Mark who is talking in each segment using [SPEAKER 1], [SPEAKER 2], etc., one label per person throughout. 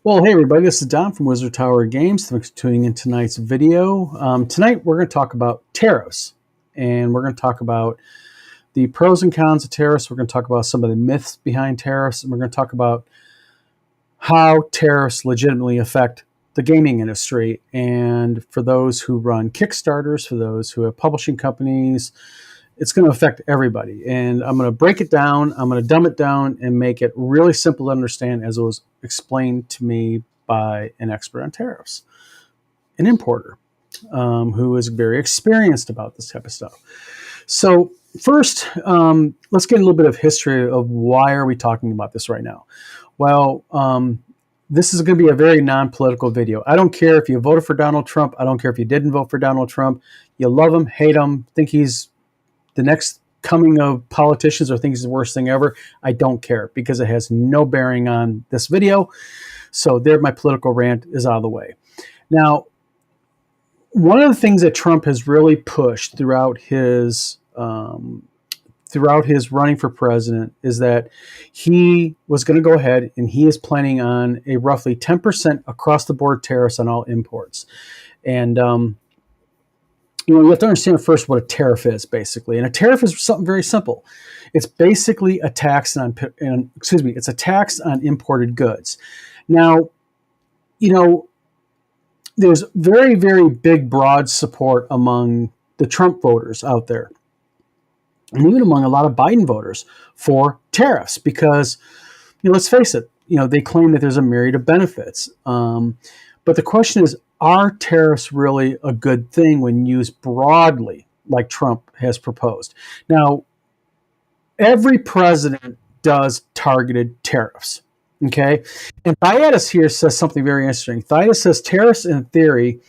[SPEAKER 1] Well, hey everybody, this is Don from Wizard Tower Games. Thanks for tuning in tonight's video. Tonight we're going to talk about tariffs, and we're going to talk about the pros and cons of tariffs. We're going to talk about some of the myths behind tariffs, and we're going to talk about how tariffs legitimately affect the gaming industry. And for those who run Kickstarters, for those who have publishing companies, it's going to affect everybody. And I'm going to break it down. I'm going to dumb it down and make it really simple to understand as it was explained to me by an expert on tariffs, an importer who is very experienced about this type of stuff. So first, let's get a little bit of history of why are we talking about this right now. Well, this is going to be a very non-political video. I don't care if you voted for Donald Trump. I don't care if you didn't vote for Donald Trump. You love him, hate him, think he's the next coming of politicians or think he's the worst thing ever. I don't care because it has no bearing on this video. So there, my political rant is out of the way. Now, one of the things that Trump has really pushed throughout his running for president is that he was going to go ahead and he is planning on a roughly 10% across the board tariffs on all imports. And you have to understand first what a tariff is, basically. And a tariff is something very simple. It's basically a tax it's a tax on imported goods. Now, there's very, very big, broad support among the Trump voters out there, and even among a lot of Biden voters for tariffs because, let's face it, they claim that there's a myriad of benefits. But the question is, are tariffs really a good thing when used broadly, like Trump has proposed? Now, every president does targeted tariffs, okay? And Thaitis here says something very interesting. Thaitis says tariffs in theory,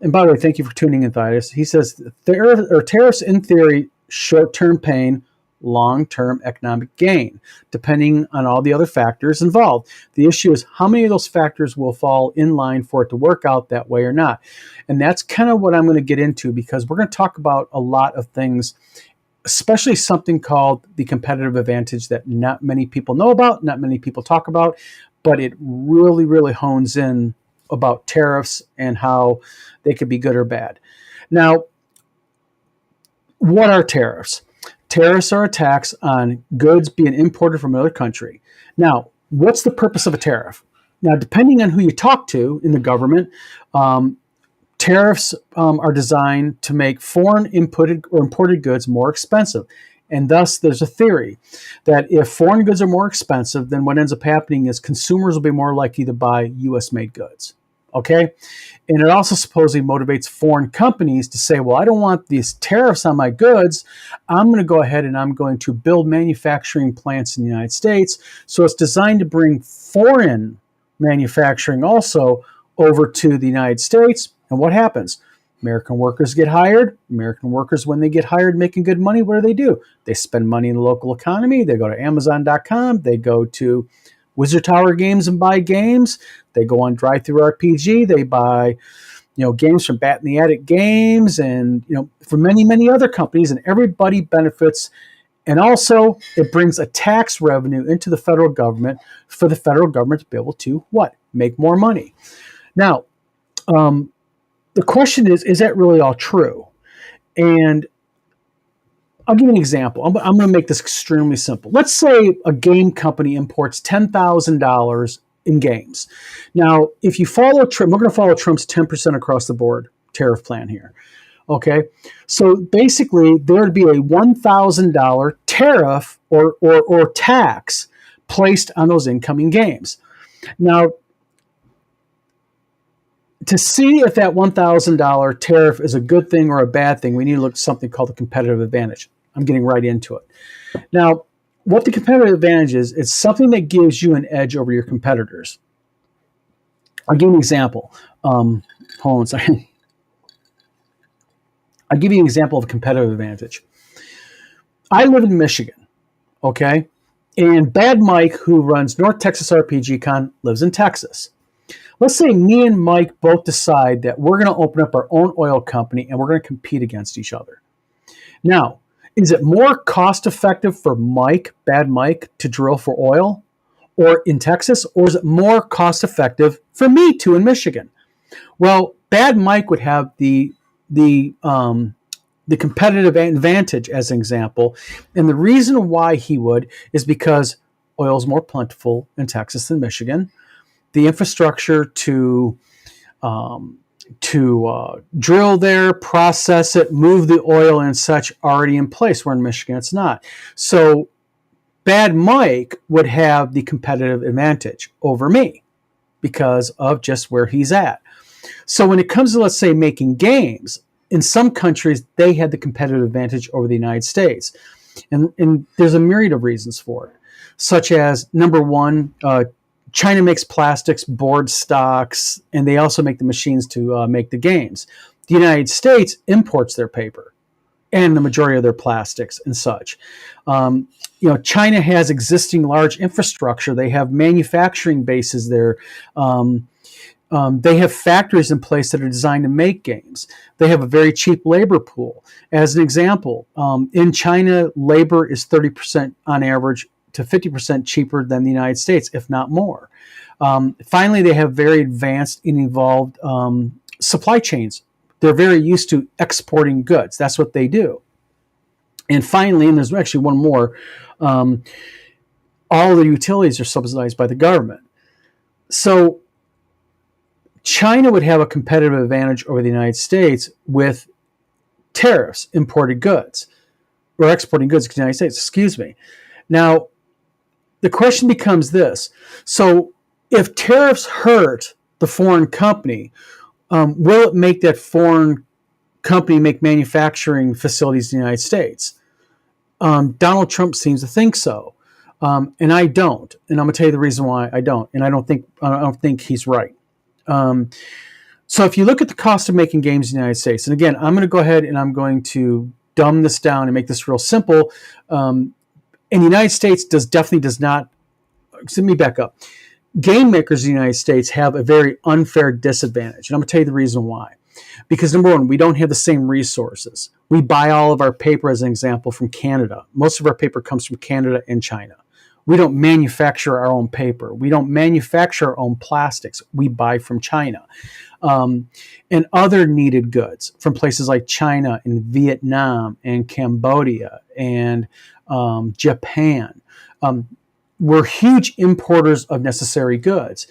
[SPEAKER 1] and by the way, thank you for tuning in, Thaitis. He says tariffs in theory, short-term pain, long-term economic gain, depending on all the other factors involved. The issue is how many of those factors will fall in line for it to work out that way or not. And that's kind of what I'm going to get into because we're going to talk about a lot of things, especially something called the competitive advantage that not many people know about, not many people talk about, but it really, really hones in about tariffs and how they could be good or bad. Now, what are tariffs? Tariffs are a tax on goods being imported from another country. Now, what's the purpose of a tariff? Now, depending on who you talk to in the government, tariffs are designed to make foreign imported goods more expensive. And thus, there's a theory that if foreign goods are more expensive, then what ends up happening is consumers will be more likely to buy U.S.-made goods. Okay? And it also supposedly motivates foreign companies to say, well, I don't want these tariffs on my goods. I'm going to go ahead and I'm going to build manufacturing plants in the United States. So it's designed to bring foreign manufacturing also over to the United States. And what happens? American workers get hired. American workers, when they get hired making good money, what do? They spend money in the local economy. They go to Amazon.com. They go to Wizard Tower Games and buy games. They go on Drive-Thru RPG. They buy, games from Bat in the Attic Games and, for many, many other companies, and everybody benefits. And also, it brings a tax revenue into the federal government for the federal government to be able to, make more money. Now, the question is that really all true? And I'll give you an example. I'm going to make this extremely simple. Let's say a game company imports $10,000 in games. Now, if you follow Trump, we're going to follow Trump's 10% across the board tariff plan here. Okay, so basically there would be a $1,000 tariff or tax placed on those incoming games. Now, to see if that $1,000 tariff is a good thing or a bad thing, we need to look at something called the competitive advantage. I'm getting right into it. Now, what the competitive advantage is, it's something that gives you an edge over your competitors. I'll give you an example. Hold on a second. I'll give you an example of a competitive advantage. I live in Michigan, okay? And Bad Mike, who runs North Texas RPG Con, lives in Texas. Let's say me and Mike both decide that we're going to open up our own oil company and we're going to compete against each other. Now, is it more cost effective for Mike, Bad Mike, to drill for oil? or in Texas, or is it more cost effective for me to in Michigan? Well, Bad Mike would have the competitive advantage as an example, and the reason why he would is because oil is more plentiful in Texas than Michigan. The infrastructure to drill there, process it, move the oil and such already in place. Where in Michigan it's not. So Bad Mike would have the competitive advantage over me because of just where he's at. So when it comes to, let's say, making games, in some countries, they had the competitive advantage over the United States. And there's a myriad of reasons for it, such as, number one, China makes plastics, board stocks, and they also make the machines to make the games. The United States imports their paper and the majority of their plastics and such. China has existing large infrastructure. They have manufacturing bases there. They have factories in place that are designed to make games. They have a very cheap labor pool. As an example, in China, labor is 30% on average to 50% cheaper than the United States, if not more. Finally, they have very advanced and evolved supply chains. They're very used to exporting goods. That's what they do. And finally, and there's actually one more, all the utilities are subsidized by the government. So China would have a competitive advantage over the United States with tariffs, imported goods, or exporting goods to the United States, excuse me. Now, the question becomes this. So if tariffs hurt the foreign company, will it make that foreign company make manufacturing facilities in the United States? Donald Trump seems to think so, and I don't. And I'm going to tell you the reason why I don't. And I don't think he's right. So if you look at the cost of making games in the United States, and again, I'm going to go ahead and I'm going to dumb this down and make this real simple. And the United States definitely does not. Let me back up. Game makers in the United States have a very unfair disadvantage, and I'm going to tell you the reason why. Because number one, we don't have the same resources. We buy all of our paper, as an example, from Canada. Most of our paper comes from Canada and China. We don't manufacture our own paper. We don't manufacture our own plastics. We buy from China. And other needed goods from places like China and Vietnam and Cambodia and Japan. We're huge importers of necessary goods.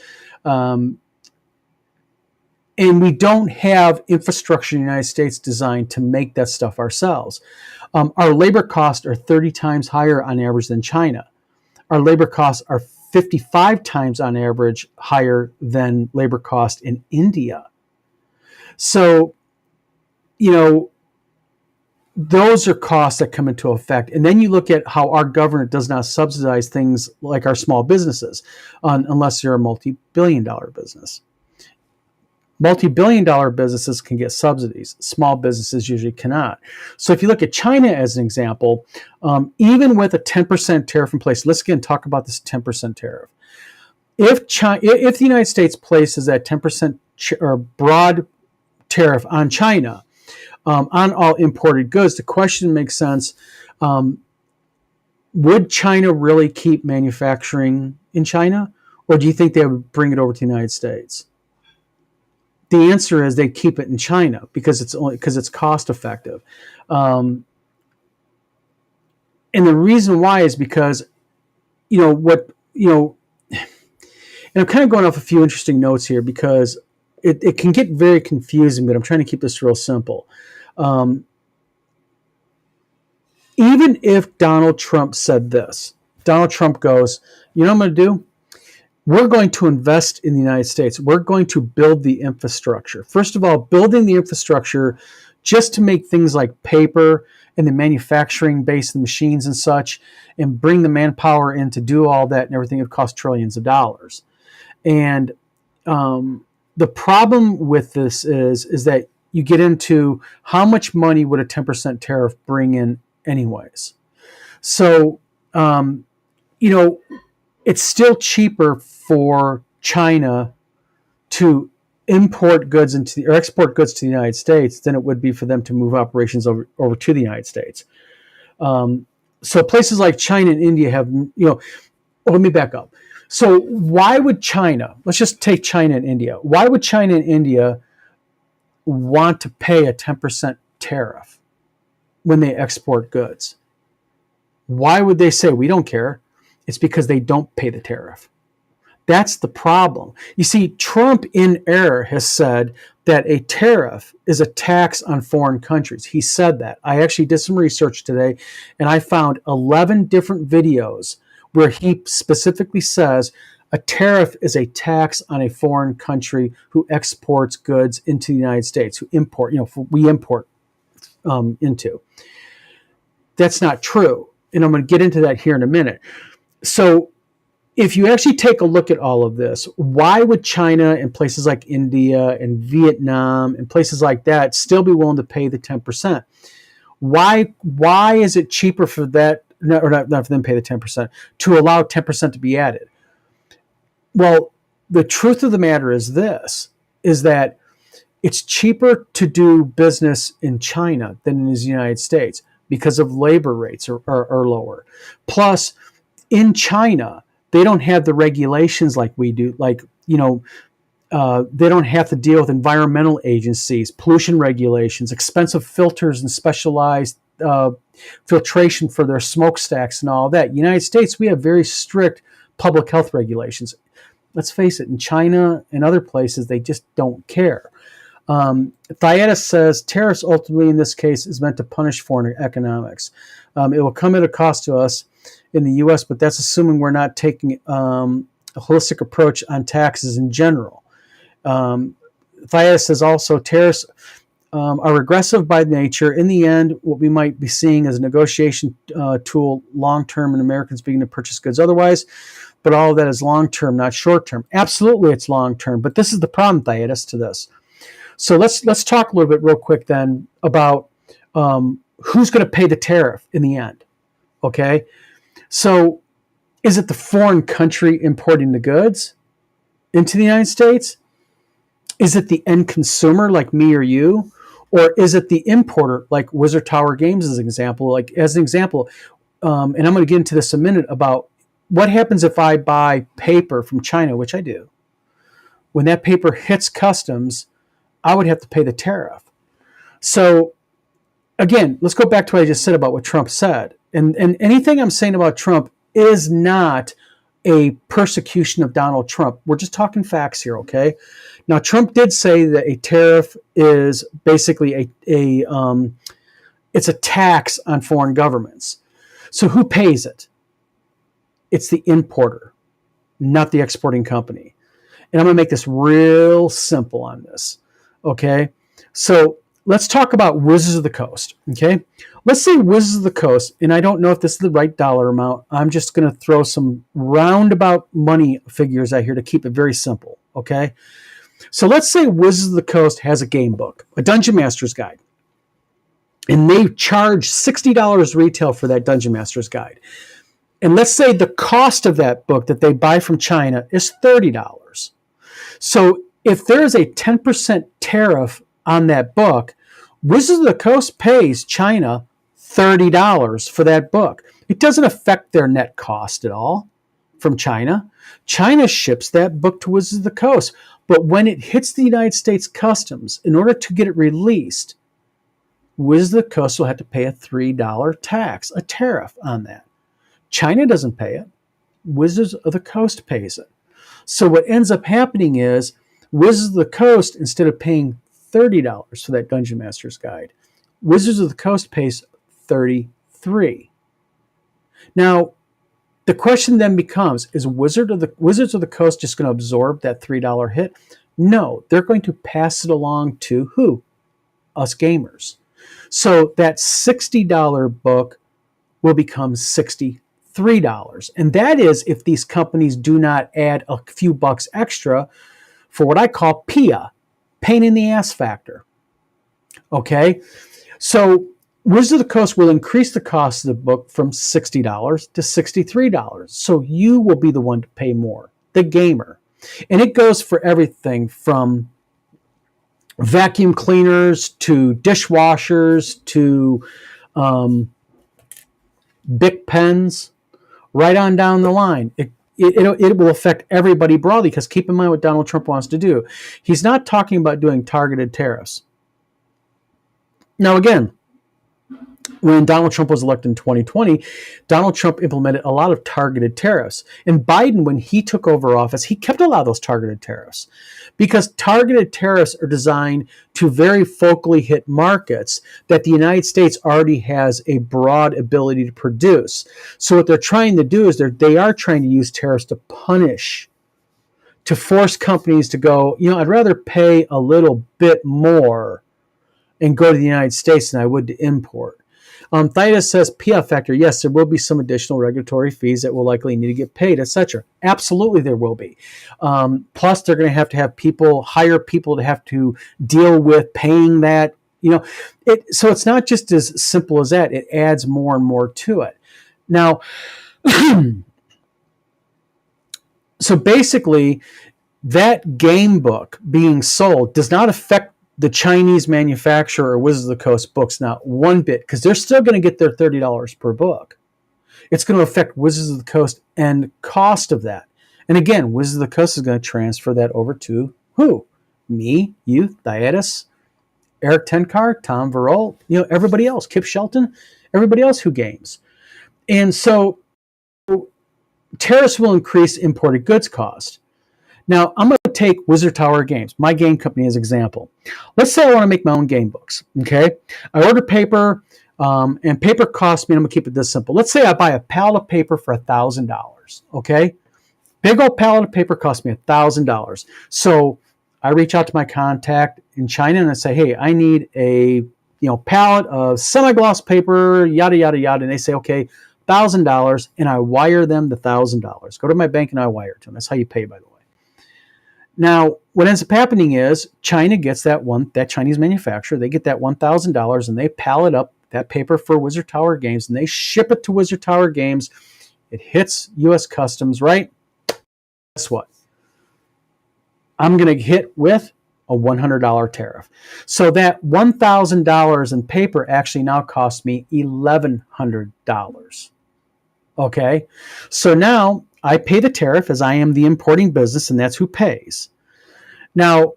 [SPEAKER 1] And we don't have infrastructure in the United States designed to make that stuff ourselves. Our labor costs are 30 times higher on average than China. Our labor costs are 55 times on average higher than labor cost in India. So, those are costs that come into effect. And then you look at how our government does not subsidize things like our small businesses, unless you're a multi-billion-dollar business. Multi-billion-dollar businesses can get subsidies. Small businesses usually cannot. So if you look at China as an example, even with a 10% tariff in place, let's again talk about this 10% tariff. If the United States places that 10% or broad tariff on China, on all imported goods, the question makes sense. Would China really keep manufacturing in China, or do you think they would bring it over to the United States? The answer is they keep it in China because it's cost effective, and the reason why is because, and I'm kind of going off a few interesting notes here because it can get very confusing, but I'm trying to keep this real simple. Even if Donald Trump said this, Donald Trump goes, you know what I'm going to do? We're going to invest in the United States. We're going to build the infrastructure. First of all, building the infrastructure just to make things like paper and the manufacturing base, the machines and such, and bring the manpower in to do all that and everything, it costs trillions of dollars. And the problem with this is that you get into how much money would a 10% tariff bring in anyways. So, it's still cheaper for China to export goods to the United States than it would be for them to move operations over to the United States. So places like China and India have, let me back up. So why would China, let's just take China and India. Why would China and India want to pay a 10% tariff when they export goods? Why would they say, we don't care? It's because they don't pay the tariff. That's the problem. You see, Trump in error has said that a tariff is a tax on foreign countries. He said that. I actually did some research today, and I found 11 different videos where he specifically says a tariff is a tax on a foreign country who exports goods into the United States, who import, we import into. That's not true. And I'm going to get into that here in a minute. So if you actually take a look at all of this, why would China and places like India and Vietnam and places like that still be willing to pay the 10%? Why is it cheaper for that, or not for them to pay the 10%, to allow 10% to be added? Well, the truth of the matter is this, is that it's cheaper to do business in China than in the United States because of labor rates are lower. Plus, in China, they don't have the regulations like we do. Like, they don't have to deal with environmental agencies, pollution regulations, expensive filters, and specialized filtration for their smokestacks and all that. United States, we have very strict public health regulations. Let's face it, in China and other places, they just don't care. Thyatis says, tariffs ultimately in this case is meant to punish foreign economics. It will come at a cost to us in the U.S., but that's assuming we're not taking a holistic approach on taxes in general. Thyatis says also, tariffs are regressive by nature. In the end, what we might be seeing is a negotiation tool long-term, and Americans begin to purchase goods otherwise. But all of that is long-term, not short-term. Absolutely, it's long-term. But this is the problem, Thyatis, to this. So let's talk a little bit real quick then about who's going to pay the tariff in the end. Okay, so is it the foreign country importing the goods into the United States? Is it the end consumer like me or you? Or is it the importer like Wizard Tower Games as an example? And I'm going to get into this in a minute about what happens if I buy paper from China, which I do. When that paper hits customs, I would have to pay the tariff. So again, let's go back to what I just said about what Trump said. And anything I'm saying about Trump is not a persecution of Donald Trump. We're just talking facts here, okay? Now, Trump did say that a tariff is basically it's a tax on foreign governments. So who pays it? It's the importer, not the exporting company. And I'm going to make this real simple on this, okay? So let's talk about Wizards of the Coast, okay? Let's say Wizards of the Coast, and I don't know if this is the right dollar amount. I'm just going to throw some roundabout money figures out here to keep it very simple, okay? So let's say Wizards of the Coast has a game book, a Dungeon Master's Guide, and they charge $60 retail for that Dungeon Master's Guide. And let's say the cost of that book that they buy from China is $30. So if there's a 10% tariff on that book, Wizards of the Coast pays China $30 for that book. It doesn't affect their net cost at all from China. China ships that book to Wizards of the Coast. But when it hits the United States Customs, in order to get it released, Wizards of the Coast will have to pay a $3 tax, a tariff on that. China doesn't pay it. Wizards of the Coast pays it. So what ends up happening is Wizards of the Coast, instead of paying $30 for that Dungeon Master's Guide, Wizards of the Coast pays $33. Now, the question then becomes, is Wizards of the Coast just going to absorb that $3 hit? No, they're going to pass it along to who? Us gamers. So that $60 book will become $63. And that is if these companies do not add a few bucks extra for what I call PIA, pain in the ass factor. Okay? So Wizards of the Coast will increase the cost of the book from $60 to $63. So you will be the one to pay more, the gamer. And it goes for everything from vacuum cleaners to dishwashers to Bic pens, right on down the line. it will affect everybody broadly, because keep in mind what Donald Trump wants to do. He's not talking about doing targeted tariffs. Now, again, when Donald Trump was elected in 2020, Donald Trump implemented a lot of targeted tariffs. And Biden, when he took over office, he kept a lot of those targeted tariffs, because targeted tariffs are designed to very focally hit markets that the United States already has a broad ability to produce. So what they're trying to do is they are trying to use tariffs to punish, to force companies to go, I'd rather pay a little bit more and go to the United States than I would to import. Thaitis says, PF factor, yes, there will be some additional regulatory fees that will likely need to get paid, etc. Absolutely, there will be. Plus, they're going to have people, hire people to have to deal with paying that. So it's not just as simple as that. It adds more and more to it. Now, so basically, that game book being sold does not affect the Chinese manufacturer or Wizards of the Coast books not one bit, because they're still going to get their $30 per book. It's going to affect Wizards of the Coast and cost of that. And again, Wizards of the Coast is going to transfer that over to who? Me, you, Thaitis, Eric Tenkar, Tom Verol, everybody else, Kip Shelton, everybody else who games. And so tariffs will increase imported goods cost. Now, I'm going to take Wizard Tower Games, my game company, as an example. Let's say I want to make my own game books, okay? I order paper, and paper costs me, and I'm going to keep it this simple. Let's say I buy a pallet of paper for $1,000, okay? Big old pallet of paper costs me $1,000. So I reach out to my contact in China, and I say, hey, I need a pallet of semi-gloss paper, yada, yada, yada. And they say, okay, $1,000, and I wire them the $1,000. Go to my bank, and I wire it to them. That's how you pay, by the way. Now, what ends up happening is China gets that Chinese manufacturer, they get that $1,000, and they pallet up that paper for Wizard Tower Games, and they ship it to Wizard Tower Games. It hits U.S. Customs, right? Guess what? I'm going to hit with a $100 tariff. So that $1,000 in paper actually now costs me $1,100. Okay? So now I pay the tariff, as I am the importing business, and that's who pays. Now,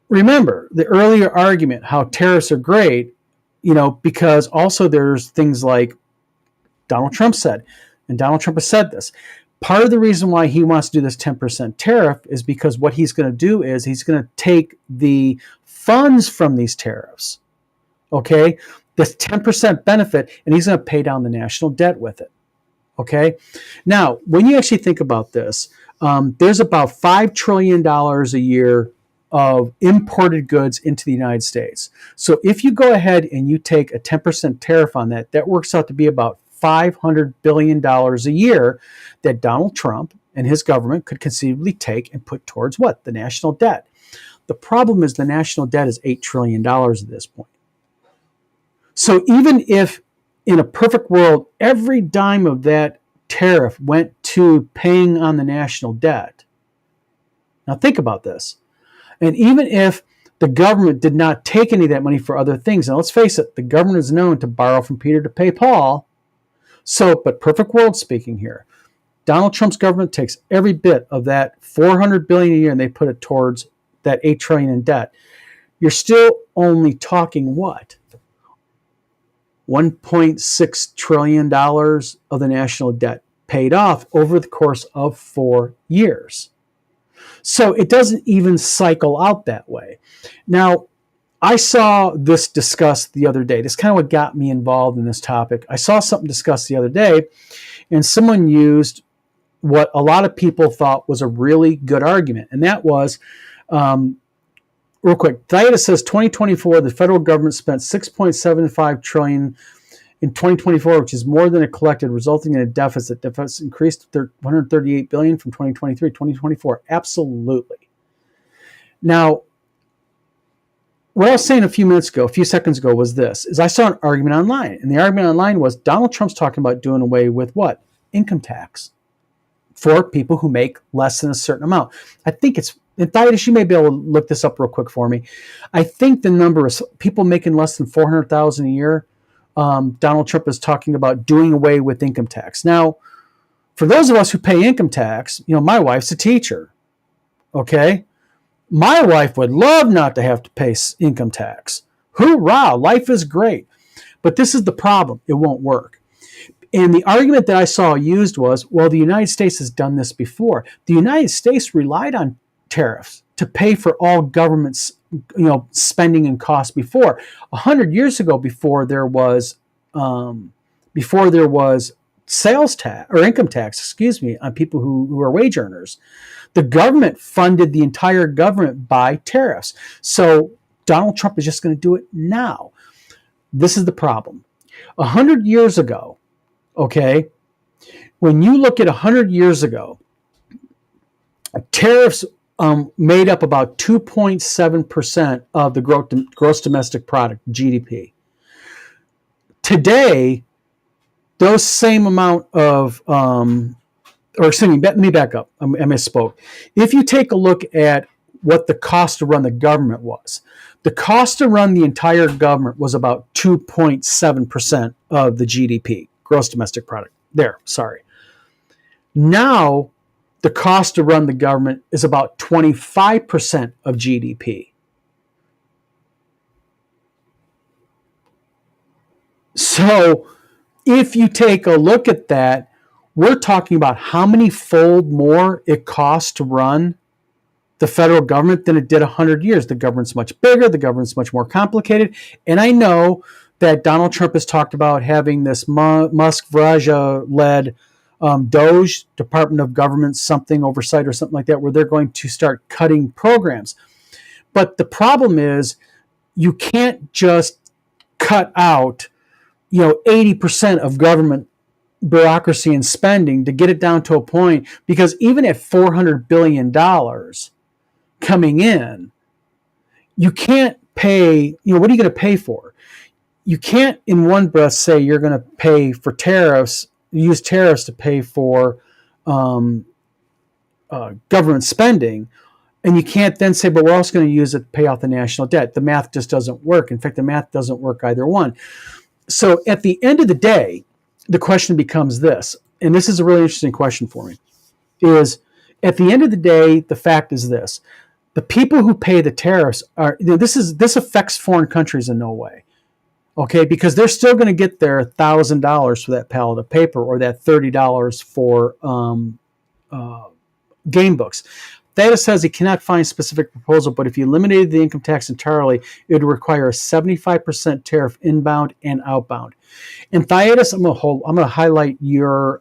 [SPEAKER 1] remember the earlier argument how tariffs are great, because also there's things like Donald Trump said, and Donald Trump has said this. Part of the reason why he wants to do this 10% tariff is because what he's going to do is he's going to take the funds from these tariffs, okay, this 10% benefit, and he's going to pay down the national debt with it. Okay. Now, when you actually think about this, there's about $5 trillion a year of imported goods into the United States. So if you go ahead and you take a 10% tariff on that, that works out to be about $500 billion a year that Donald Trump and his government could conceivably take and put towards what? The national debt. The problem is the national debt is $8 trillion at this point. So even if in a perfect world, every dime of that tariff went to paying on the national debt. Now think about this. And even if the government did not take any of that money for other things, and let's face it, the government is known to borrow from Peter to pay Paul. So, but perfect world speaking here, Donald Trump's government takes every bit of that $400 billion a year and they put it towards that $8 trillion in debt. You're still only talking what? $1.6 trillion of the national debt paid off over the course of 4 years. So it doesn't even cycle out that way. Now, I saw this discussed the other day. This is kind of what got me involved in this topic. I saw something discussed the other day, and someone used what a lot of people thought was a really good argument, and that was, real quick, Thaitis says 2024, the federal government spent $6.75 trillion in 2024, which is more than it collected, resulting in a deficit. Deficit increased to $138 billion from 2023 to 2024. Absolutely. Now, what I was saying a few seconds ago was this, is I saw an argument online, and the argument online was Donald Trump's talking about doing away with what? Income tax for people who make less than a certain amount. I think it's, and Thaitis, you may be able to look this up real quick for me. I think the number is people making less than $400,000 a year. Donald Trump is talking about doing away with income tax. Now, For those of us who pay income tax, my wife's a teacher. Okay. My wife would love not to have to pay income tax. Hoorah, life is great. But this is the problem. It won't work. And the argument that I saw used was, well, the United States has done this before. The United States relied on tariffs to pay for all government's spending and costs before. 100 years ago, before there was sales tax or income tax, on people who are wage earners, the government funded the entire government by tariffs. So Donald Trump is just going to do it now. This is the problem. 100 years ago, okay, when you look at 100 years ago, tariffs made up about 2.7% of the gross domestic product, GDP. Today, those same amount of, let me back up. I misspoke. If you take a look at what the cost to run the government was, the cost to run the entire government was about 2.7% of the GDP, gross domestic product. Now, the cost to run the government is about 25% of GDP. So, if you take a look at that, we're talking about how many fold more it costs to run the federal government than it did 100 years. The government's much bigger. The government's much more complicated. And I know that Donald Trump has talked about having this Musk-Vraja-led DOGE, Department of Government something oversight or something like that, where they're going to start cutting programs. But the problem is you can't just cut out 80% of government bureaucracy and spending to get it down to a point, because even at $400 billion coming in, you can't pay, what are you going to pay for? You can't in one breath say you're going to pay for tariffs, use tariffs to pay for government spending, and you can't then say, but we're also going to use it to pay off the national debt. The math just doesn't work. In fact, the math doesn't work either one. So at the end of the day, the question becomes this, and this is a really interesting question for me, is at the end of the day, the fact is this: the people who pay the tariffs are, this affects foreign countries in no way, okay? Because they're still going to get their $1,000 for that pallet of paper or that $30 for game books. Theta says he cannot find specific proposal, but if you eliminated the income tax entirely, it would require a 75% tariff inbound and outbound. And Thaddeus, I'm going to highlight your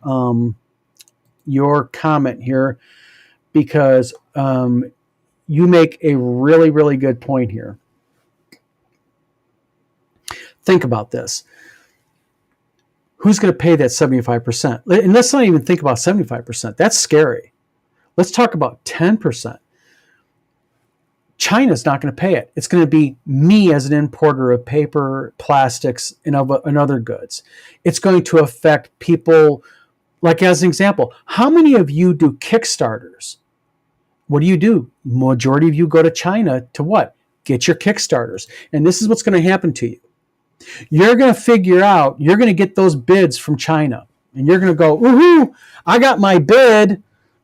[SPEAKER 1] comment here, because you make a really, really good point here. Think about this. Who's going to pay that 75%? And let's not even think about 75%. That's scary. Let's talk about 10%. China's not going to pay it. It's going to be me as an importer of paper, plastics, and other goods. It's going to affect people, like as an example, how many of you do Kickstarters? What do? Majority of you go to China to what? Get your Kickstarters. And this is what's going to happen to you. You're going to figure out, you're going to get those bids from China. And you're going to go, woohoo, I got my bid.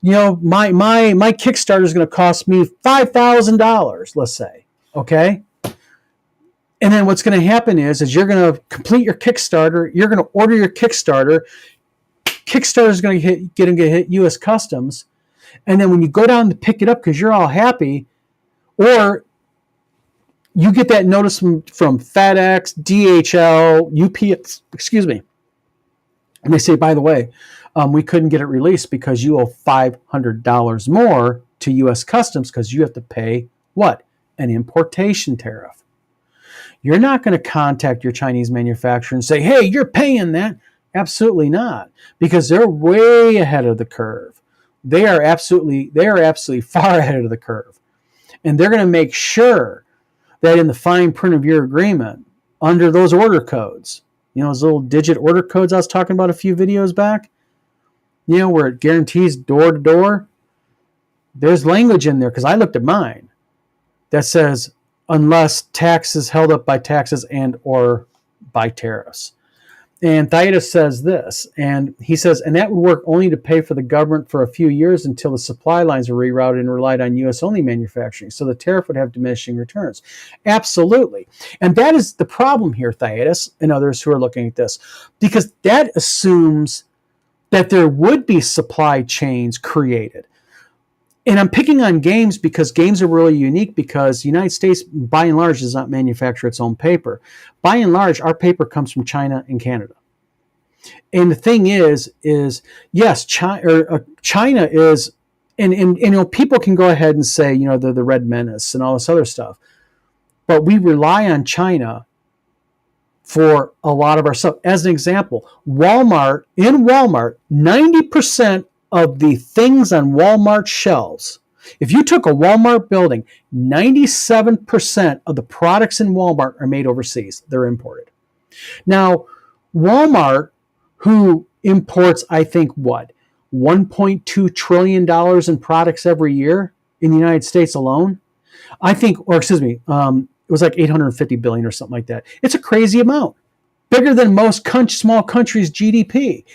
[SPEAKER 1] My Kickstarter is going to cost me $5,000, let's say, okay? And then what's going to happen is you're going to complete your Kickstarter, you're going to order your Kickstarter, Kickstarter is going to hit U.S. Customs, and then when you go down to pick it up because you're all happy, or you get that notice from FedEx, DHL, UPS, and they say, by the way, we couldn't get it released because you owe $500 more to U.S. Customs because you have to pay what? An importation tariff. You're not going to contact your Chinese manufacturer and say, hey, you're paying that. Absolutely not, because they're way ahead of the curve. They are absolutely far ahead of the curve. And they're going to make sure that in the fine print of your agreement, under those order codes, those little digit order codes I was talking about a few videos back, where it guarantees door to door, there's language in there, because I looked at mine, that says unless taxes held up by taxes and or by tariffs. And Thaitis says this, and he says, and that would work only to pay for the government for a few years until the supply lines are rerouted and relied on U.S.-only manufacturing. So the tariff would have diminishing returns. Absolutely. And that is the problem here, Thaitis, and others who are looking at this, because that assumes that there would be supply chains created. And I'm picking on games because games are really unique because the United States, by and large, does not manufacture its own paper. By and large, our paper comes from China and Canada. And the thing is yes, China is, and people can go ahead and say, they're the Red Menace and all this other stuff. But we rely on China for a lot of our stuff. As an example, Walmart, 90% of the things on Walmart shelves, if you took a Walmart building, 97% of the products in Walmart are made overseas. They're imported. Now, Walmart, who imports, I think, $1.2 trillion in products every year in the United States alone, it was like 850 billion or something like that. It's a crazy amount, bigger than most small countries' GDP.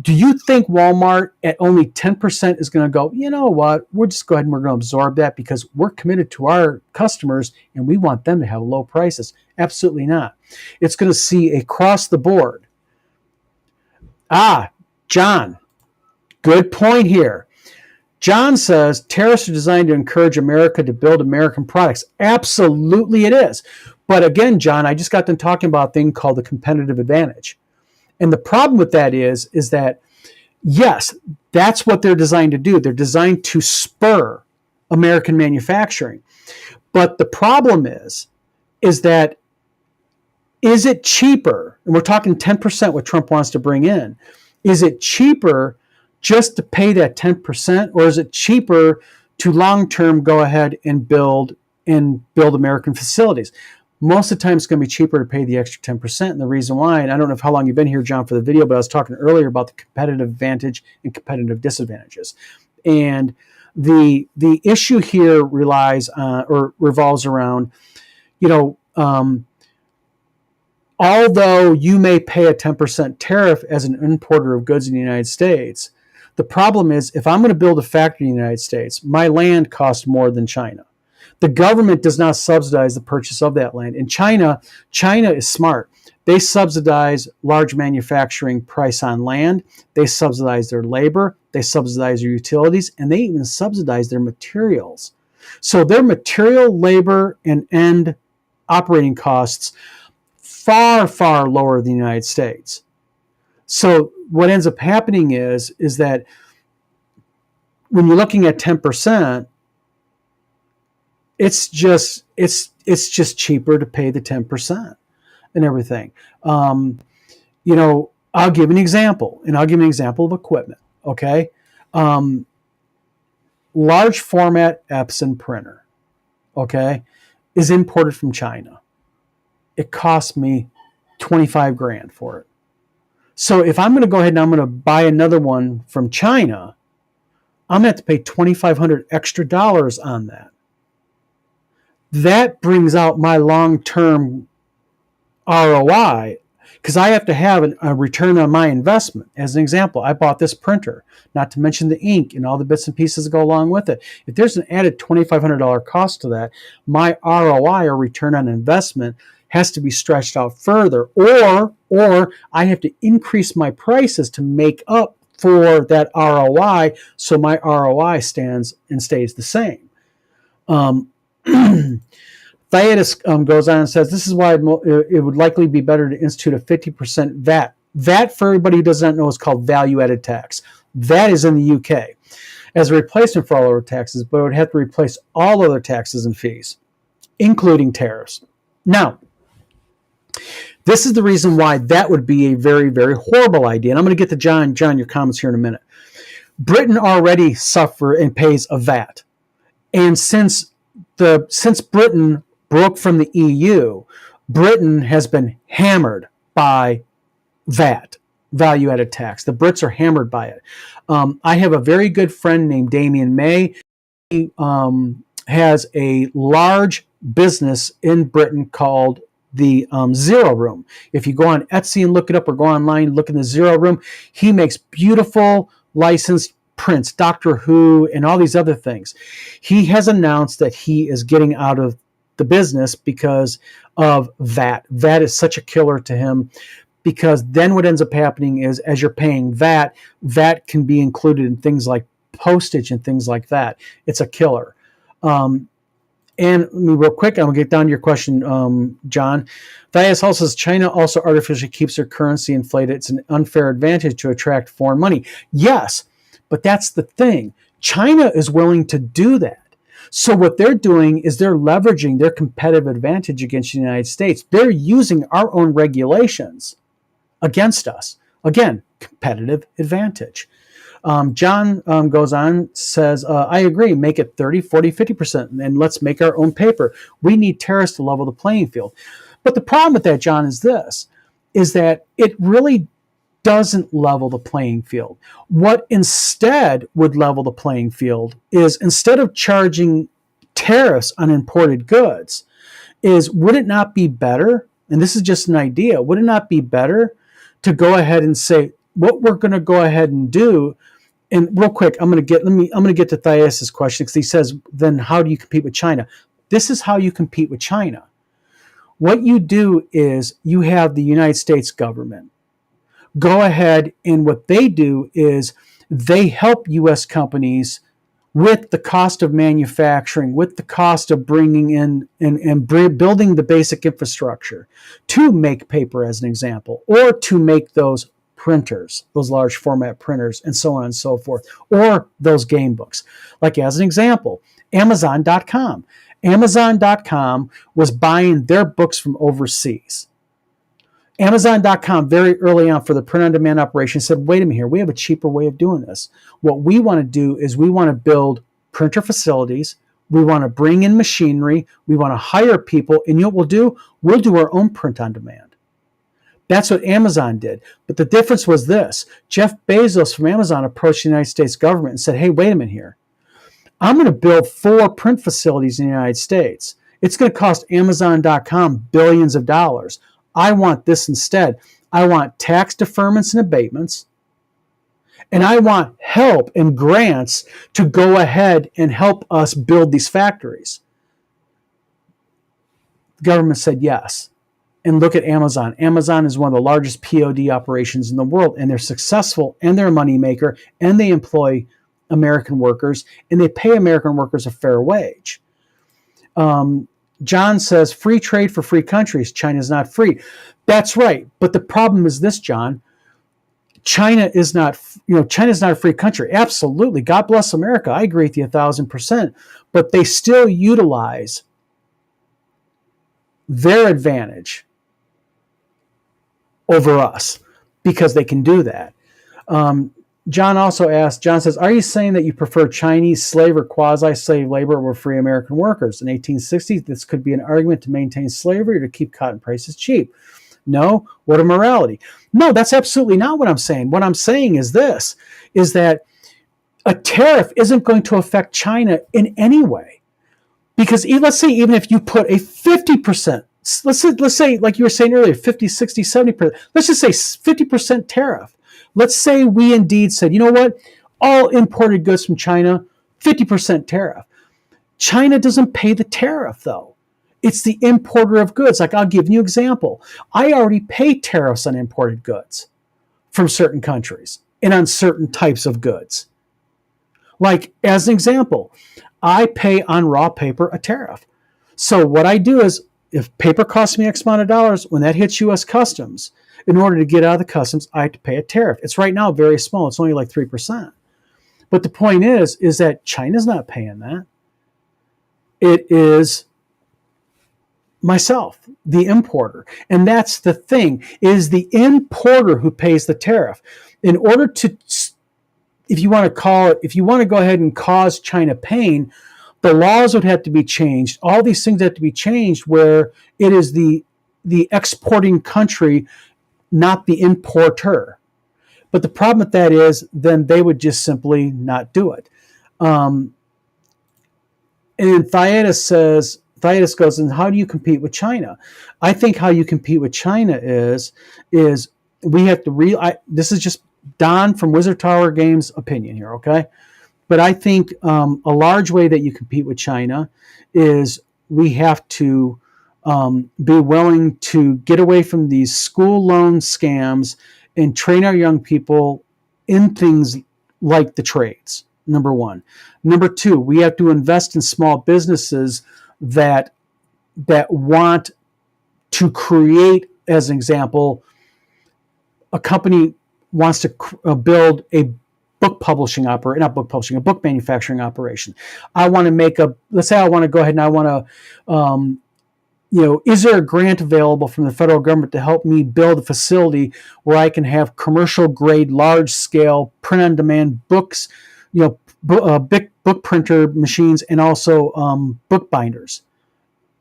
[SPEAKER 1] Do you think Walmart at only 10% is going to go, you know what, we'll just go ahead and we're going to absorb that because we're committed to our customers and we want them to have low prices? Absolutely not. It's going to see across the board. John, good point here. John says tariffs are designed to encourage America to build American products. Absolutely it is. But again, John, I just got done talking about a thing called the competitive advantage. And the problem with that is that, yes, that's what they're designed to do. They're designed to spur American manufacturing. But the problem is that, is it cheaper, and we're talking 10% what Trump wants to bring in, is it cheaper just to pay that 10%, or is it cheaper to long-term go ahead and build American facilities? Most of the time, it's going to be cheaper to pay the extra 10%. And the reason why, and I don't know how long you've been here, John, for the video, but I was talking earlier about the competitive advantage and competitive disadvantages. And the issue here revolves around, although you may pay a 10% tariff as an importer of goods in the United States, the problem is if I'm going to build a factory in the United States, my land costs more than China. The government does not subsidize the purchase of that land. And China is smart. They subsidize large manufacturing price on land. They subsidize their labor. They subsidize their utilities. And they even subsidize their materials. So their material, labor, and end operating costs far, far lower than the United States. So what ends up happening is that when you're looking at 10%, it's just cheaper to pay the 10% and everything. I'll give an example, and I'll give an example of equipment. Okay, large format Epson printer, okay, is imported from China. It cost me $25,000 for it. So if I'm going to go ahead and I'm going to buy another one from China, I'm going to have to pay $2,500 extra on that. That brings out my long-term ROI because I have to have a return on my investment. As an example, I bought this printer, not to mention the ink and all the bits and pieces that go along with it. If there's an added $2,500 cost to that, my ROI or return on investment has to be stretched out further, or I have to increase my prices to make up for that ROI so my ROI stays the same. Thaitis goes on and says, this is why it would likely be better to institute a 50% VAT. VAT, for everybody who does not know, is called value-added tax. That is in the UK as a replacement for all other taxes, but it would have to replace all other taxes and fees, including tariffs. Now, this is the reason why that would be a very, very horrible idea. And I'm going to get to John, your comments here in a minute. Britain already suffers and pays a VAT. And since Britain broke from the EU, Britain has been hammered by VAT, value-added tax. The Brits are hammered by it. I have a very good friend named Damien May. He has a large business in Britain called the Zero Room. If you go on Etsy and look it up, or go online and look in the Zero Room, he makes beautiful licensed prints, Doctor Who and all these other things. He has announced that he is getting out of the business because of VAT. VAT is such a killer to him, because then what ends up happening is, as you're paying VAT, VAT can be included in things like postage and things like that. It's a killer. And real quick, I'm going to get down to your question, John. Thias also says China also artificially keeps their currency inflated. It's an unfair advantage to attract foreign money. Yes, but that's the thing. China is willing to do that. So what they're doing is they're leveraging their competitive advantage against the United States. They're using our own regulations against us. Again, competitive advantage. John goes on, says, I agree, make it 30, 40, 50%, and let's make our own paper. We need tariffs to level the playing field. But the problem with that, John, is this, is that it really doesn't level the playing field. What instead would level the playing field is, instead of charging tariffs on imported goods, is, would it not be better, and this is just an idea, would it not be better to go ahead and say, what we're going to go ahead and do. And real quick, I'm going to get to Thias's question, because he says, then how do you compete with China? This is how you compete with China. What you do is, you have the United States government go ahead, and what they do is they help U.S. companies with the cost of manufacturing, with the cost of bringing in and building the basic infrastructure to make paper, as an example, or to make those printers, those large format printers, and so on and so forth, or those game books. Like, as an example, Amazon.com. Amazon.com was buying their books from overseas. Amazon.com, very early on for the print-on-demand operation, said, wait a minute here, we have a cheaper way of doing this. What we want to do is, we want to build printer facilities, we want to bring in machinery, we want to hire people, and you know what we'll do? We'll do our own print-on-demand. That's what Amazon did. But the difference was this. Jeff Bezos from Amazon approached the United States government and said, hey, wait a minute here. I'm going to build 4 print facilities in the United States. It's going to cost Amazon.com billions of dollars. I want this instead. I want tax deferments and abatements, and I want help and grants to go ahead and help us build these factories. The government said yes. And look at Amazon. Amazon is one of the largest POD operations in the world, and they're successful, and they're a moneymaker, and they employ American workers, and they pay American workers a fair wage. John says, free trade for free countries. China's not free. That's right. But the problem is this, John. China is not, China's not a free country. Absolutely. God bless America. I agree with you 1,000%. But they still utilize their advantage over us because they can do that. John also asked, John says, are you saying that you prefer Chinese slave or quasi-slave labor over free American workers? In 1860, this could be an argument to maintain slavery or to keep cotton prices cheap. No? What a morality. No, that's absolutely not what I'm saying. What I'm saying is this, is that a tariff isn't going to affect China in any way. Because let's say even if you put a 50%, let's say like you were saying earlier, 50, 60, 70%, let's just say 50% tariff. Let's say we indeed said, you know what, all imported goods from China, 50% tariff. China doesn't pay the tariff, though. It's the importer of goods. Like, I'll give you an example. I already pay tariffs on imported goods from certain countries and on certain types of goods. Like, as an example, I pay on raw paper a tariff. So what I do is, if paper costs me X amount of dollars, when that hits U.S. Customs, in order to get out of the customs, I have to pay a tariff. It's right now very small. It's only like 3%. But the point is that China's not paying that. It is myself, the importer. And that's the thing, is the importer who pays the tariff. In order to, if you want to go ahead and cause China pain, the laws would have to be changed. All these things have to be changed where it is the exporting country, not the importer. But the problem with that is then they would just simply not do it. And Thaiatus says, Thaddeus goes, and how do you compete with China? I think how you compete with China is we have to this is just Don from Wizard Tower Games opinion here, okay? But I think a large way that you compete with China is we have to be willing to get away from these school loan scams and train our young people in things like the trades. Number one. Number two, we have to invest in small businesses that want to create, as an example, a company wants to build a book publishing operation, not book publishing, a book manufacturing operation. I want to make let's say I want to go ahead and I want to, is there a grant available from the federal government to help me build a facility where I can have commercial grade, large scale, print on demand books, big book printer machines, and also book binders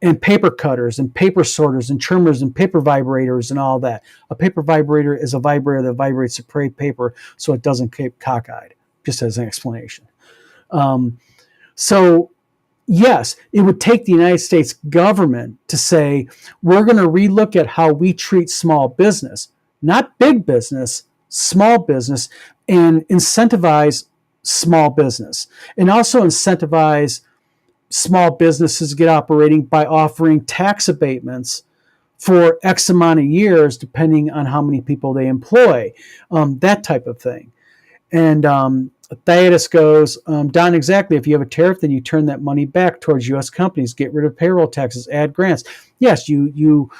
[SPEAKER 1] and paper cutters and paper sorters and trimmers and paper vibrators and all that. A paper vibrator is a vibrator that vibrates the paper so it doesn't get cockeyed, just as an explanation. So yes, it would take the United States government to say, we're going to relook at how we treat small business, not big business, small business, and incentivize small business, and also incentivize small businesses to get operating by offering tax abatements for X amount of years, depending on how many people they employ, that type of thing. And Thaddeus goes, Don, exactly. If you have a tariff, then you turn that money back towards U.S. companies, get rid of payroll taxes, add grants. Yes, you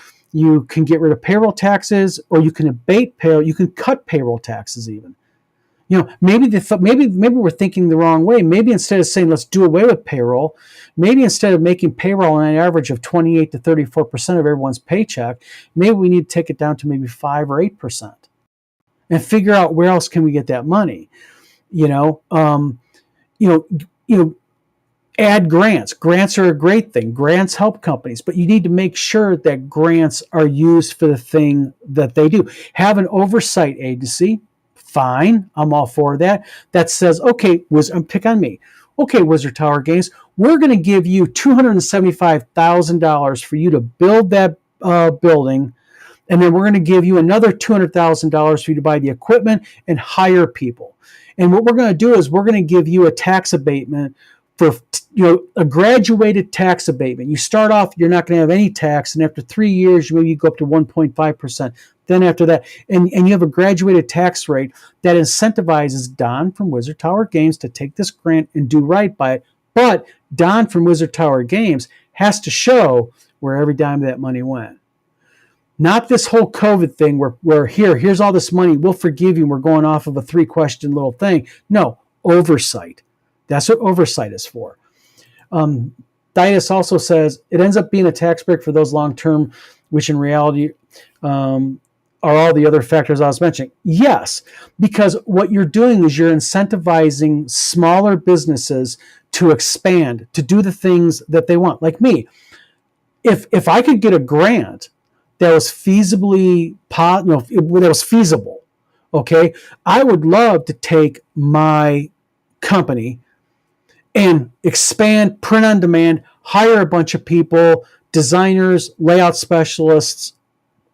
[SPEAKER 1] can get rid of payroll taxes, or you can abate payroll. You can cut payroll taxes even. Maybe we're thinking the wrong way. Maybe instead of saying let's do away with payroll, maybe instead of making payroll on an average of 28 to 34% of everyone's paycheck, maybe we need to take it down to maybe 5 or 8% and figure out where else can we get that money. Add grants. Grants are a great thing. Grants help companies, but you need to make sure that grants are used for the thing that they do. Have an oversight agency. Fine, I'm all for that. That says, okay, pick on me. Okay, Wizard Tower Games, we're going to give you $275,000 for you to build that building, and then we're going to give you another $200,000 for you to buy the equipment and hire people. And what we're going to do is we're going to give you a tax abatement for a graduated tax abatement. You start off, you're not going to have any tax, and after 3 years, maybe you go up to 1.5%. Then after that, and you have a graduated tax rate that incentivizes Don from Wizard Tower Games to take this grant and do right by it. But Don from Wizard Tower Games has to show where every dime of that money went. Not this whole COVID thing where here's all this money, we'll forgive you, we're going off of a 3-question little thing. No, oversight. That's what oversight is for. Thaddeus also says it ends up being a tax break for those long-term, which in reality are all the other factors I was mentioning. Yes, because what you're doing is you're incentivizing smaller businesses to expand, to do the things that they want. Like me, if I could get a grant that was that was feasible, okay, I would love to take my company and expand, print on demand, hire a bunch of people, designers, layout specialists,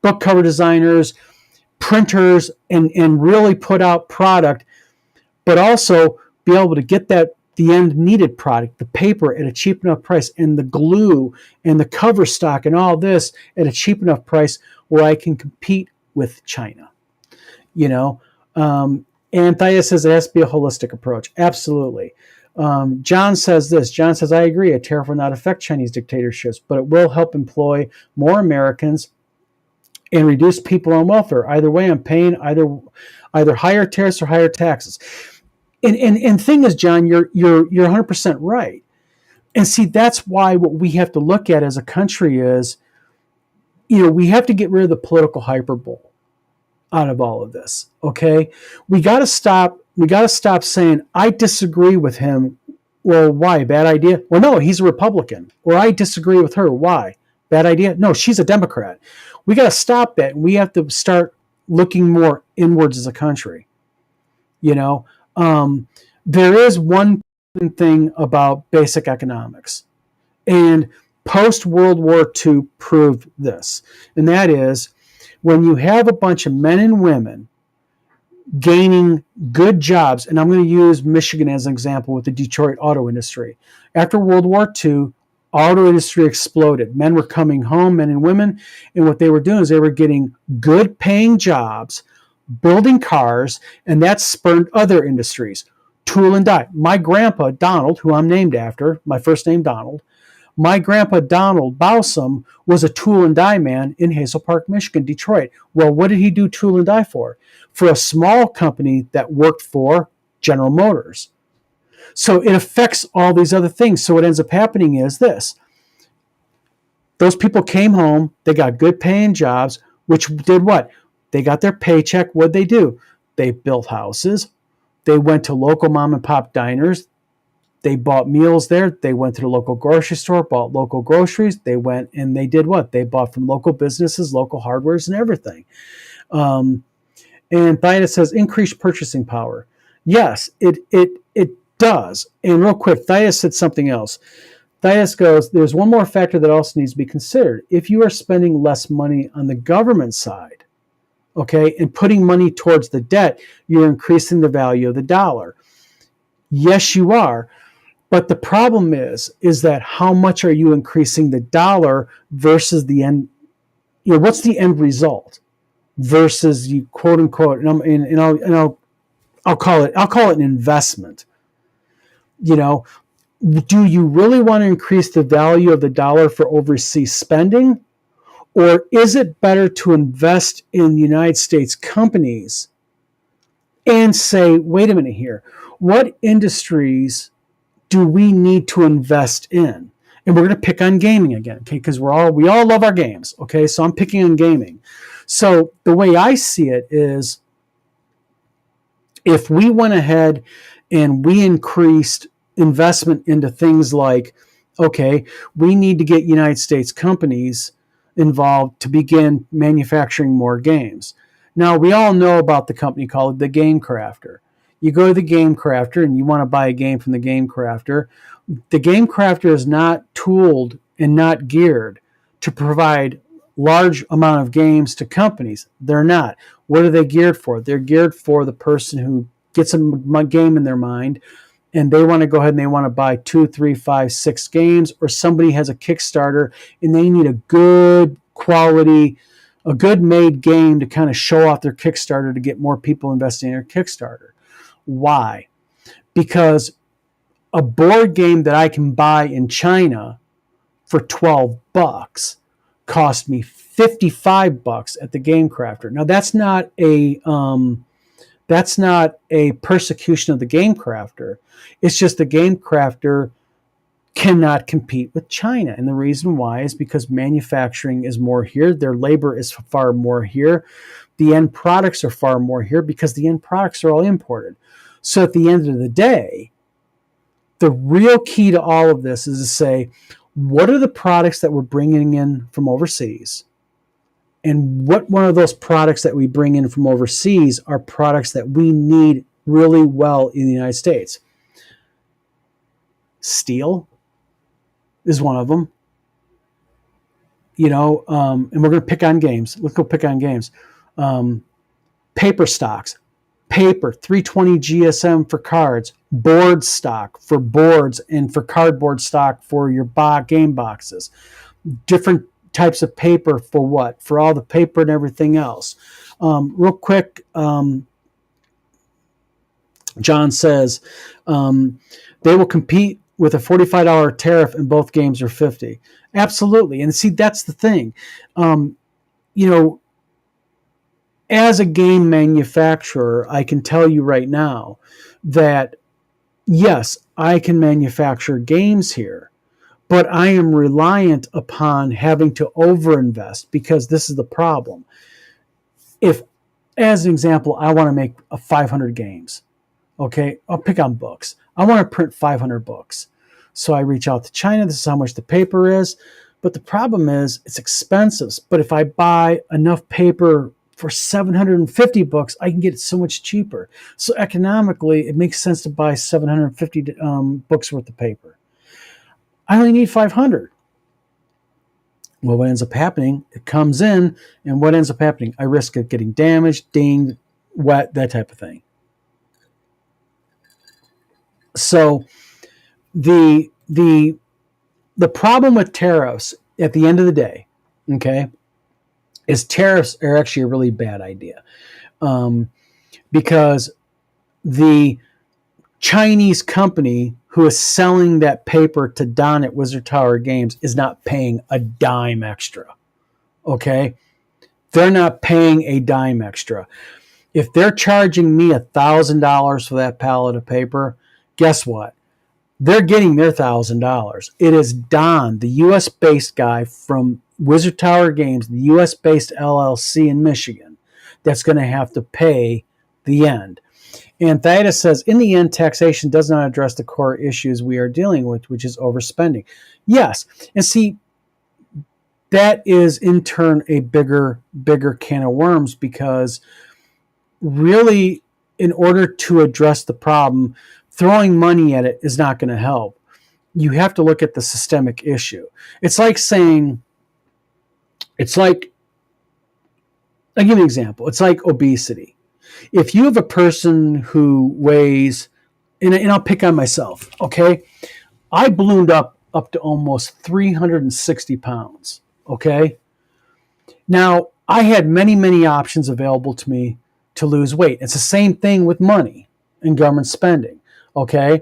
[SPEAKER 1] book cover designers, printers, and really put out product, but also be able to get the end needed product, the paper, at a cheap enough price, and the glue and the cover stock and all this at a cheap enough price where I can compete with China. And Thaddeus says it has to be a holistic approach. Absolutely. John says this. John says, I agree. A tariff will not affect Chinese dictatorships, but it will help employ more Americans and reduce people on welfare. Either way, I'm paying either higher tariffs or higher taxes. And thing is, John, you're 100% right. And see, that's why what we have to look at as a country is, we have to get rid of the political hyperbole out of all of this. Okay, we got to stop saying I disagree with him. Well, why? Bad idea? Well, no, he's a Republican. Or I disagree with her. Why? Bad idea? No, she's a Democrat. We got to stop that. We have to start looking more inwards as a country. There is one thing about basic economics, and post World War II proved this, and that is when you have a bunch of men and women gaining good jobs, and I'm going to use Michigan as an example with the Detroit auto industry. After World War II, auto industry exploded. Men were coming home, men and women, and what they were doing is they were getting good paying jobs, building cars, and that spurred other industries. Tool and die. My grandpa, Donald, who I'm named after, my first name Donald, my grandpa Donald Bowsum was a tool and die man in Hazel Park, Michigan, Detroit. Well, what did he do tool and die for? For a small company that worked for General Motors. So it affects all these other things. So what ends up happening is this. Those people came home, they got good paying jobs, which did what? They got their paycheck. What'd they do? They built houses. They went to local mom and pop diners. They bought meals there. They went to the local grocery store, bought local groceries. They went and they did what? They bought from local businesses, local hardwares, and everything. And Thayda says increased purchasing power. Yes, it does. And real quick, Thayda said something else. Thayda goes, there's one more factor that also needs to be considered. If you are spending less money on the government side, okay, and putting money towards the debt, you're increasing the value of the dollar. Yes, you are. But the problem is that how much are you increasing the dollar versus the end? You know, what's the end result versus you quote unquote? And I'll call it an investment. You know, do you really want to increase the value of the dollar for overseas spending, or is it better to invest in United States companies and say, wait a minute here, what industries do we need to invest in? And we're going to pick on gaming again, okay? Because we all love our games, okay? So I'm picking on gaming. So the way I see it is, if we went ahead and we increased investment into things like, okay, we need to get United States companies involved to begin manufacturing more games. Now, we all know about the company called the Game Crafter. You go to the Game Crafter and you want to buy a game from the Game Crafter. The Game Crafter is not tooled and not geared to provide large amount of games to companies. They're not. What are they geared for? They're geared for the person who gets a game in their mind and they want to go ahead and they want to buy 2, 3, 5, 6 games, or somebody has a Kickstarter and they need a good quality, a good made game to kind of show off their Kickstarter to get more people investing in their Kickstarter. Why? Because a board game that I can buy in China for $12 cost me $55 at the Game Crafter. Now that's not a persecution of the Game Crafter. It's just the Game Crafter cannot compete with China. And the reason why is because manufacturing is more here. Their labor is far more here. The end products are far more here because the end products are all imported. So at the end of the day, the real key to all of this is to say, what are the products that we're bringing in from overseas? And what one of those products that we bring in from overseas are products that we need really well in the United States? Steel is one of them. You know, and we're going to pick on games. Let's go pick on games. Paper stocks. Paper, 320 GSM for cards, board stock for boards, and for cardboard stock for your game boxes. Different types of paper for what? For all the paper and everything else. Real quick, John says they will compete with a $45 tariff and both games are $50. Absolutely. And see, that's the thing. You know, as a game manufacturer, I can tell you right now that, yes, I can manufacture games here, but I am reliant upon having to overinvest because this is the problem. If, as an example, I want to make 500 games, okay, I'll pick on books. I want to print 500 books. So I reach out to China. This is how much the paper is. But the problem is it's expensive. But if I buy enough paper for 750 books, I can get it so much cheaper. So economically, it makes sense to buy 750 books worth of paper. I only need 500. Well, what ends up happening, it comes in, and what ends up happening? I risk it getting damaged, dinged, wet, that type of thing. So the problem with tariffs at the end of the day, okay, is tariffs are actually a really bad idea, um, because the Chinese company who is selling that paper to Don at Wizard Tower Games is not paying a dime extra. Okay, they're not paying a dime extra. If they're charging me $1,000 for that pallet of paper, guess what? They're getting their $1,000. It is Don, the U.S. based guy from Wizard Tower Games, the U.S. based LLC in Michigan, that's going to have to pay the end. And Thaddeus says, in the end, taxation does not address the core issues we are dealing with, which is overspending. Yes. And see, that is in turn a bigger can of worms, because really, in order to address the problem, throwing money at it is not going to help. You have to look at the systemic issue. It's like saying, I'll give you an example. It's like obesity. If you have a person who weighs, and I'll pick on myself, okay? I ballooned up to almost 360 pounds, okay? Now, I had many options available to me to lose weight. It's the same thing with money and government spending, okay?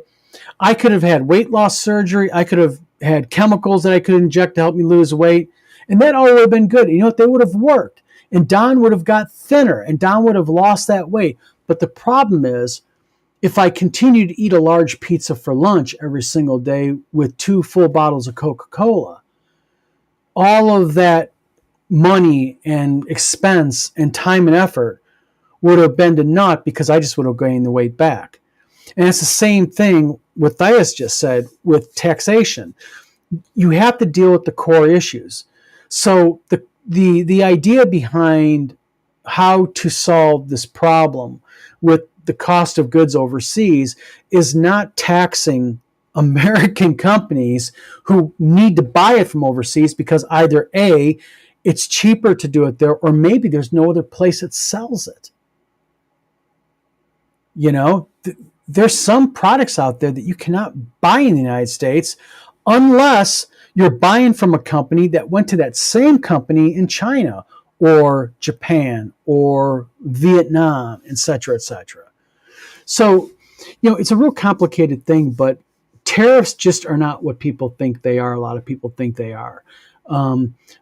[SPEAKER 1] I could have had weight loss surgery. I could have had chemicals that I could inject to help me lose weight, and that all would have been good. You know what? They would have worked, and Don would have got thinner, and Don would have lost that weight. But the problem is, if I continue to eat a large pizza for lunch every single day with 2 full bottles of Coca-Cola, all of that money and expense and time and effort would have been to naught, because I just would have gained the weight back. And it's the same thing what Thais just said with taxation. You have to deal with the core issues. So the idea behind how to solve this problem with the cost of goods overseas is not taxing American companies who need to buy it from overseas, because either A, it's cheaper to do it there, or maybe there's no other place that sells it. You know, there's some products out there that you cannot buy in the United States unless you're buying from a company that went to that same company in China or Japan or Vietnam, et cetera, et cetera. So, you know, it's a real complicated thing, but tariffs just are not what people think they are. A lot of people think they are.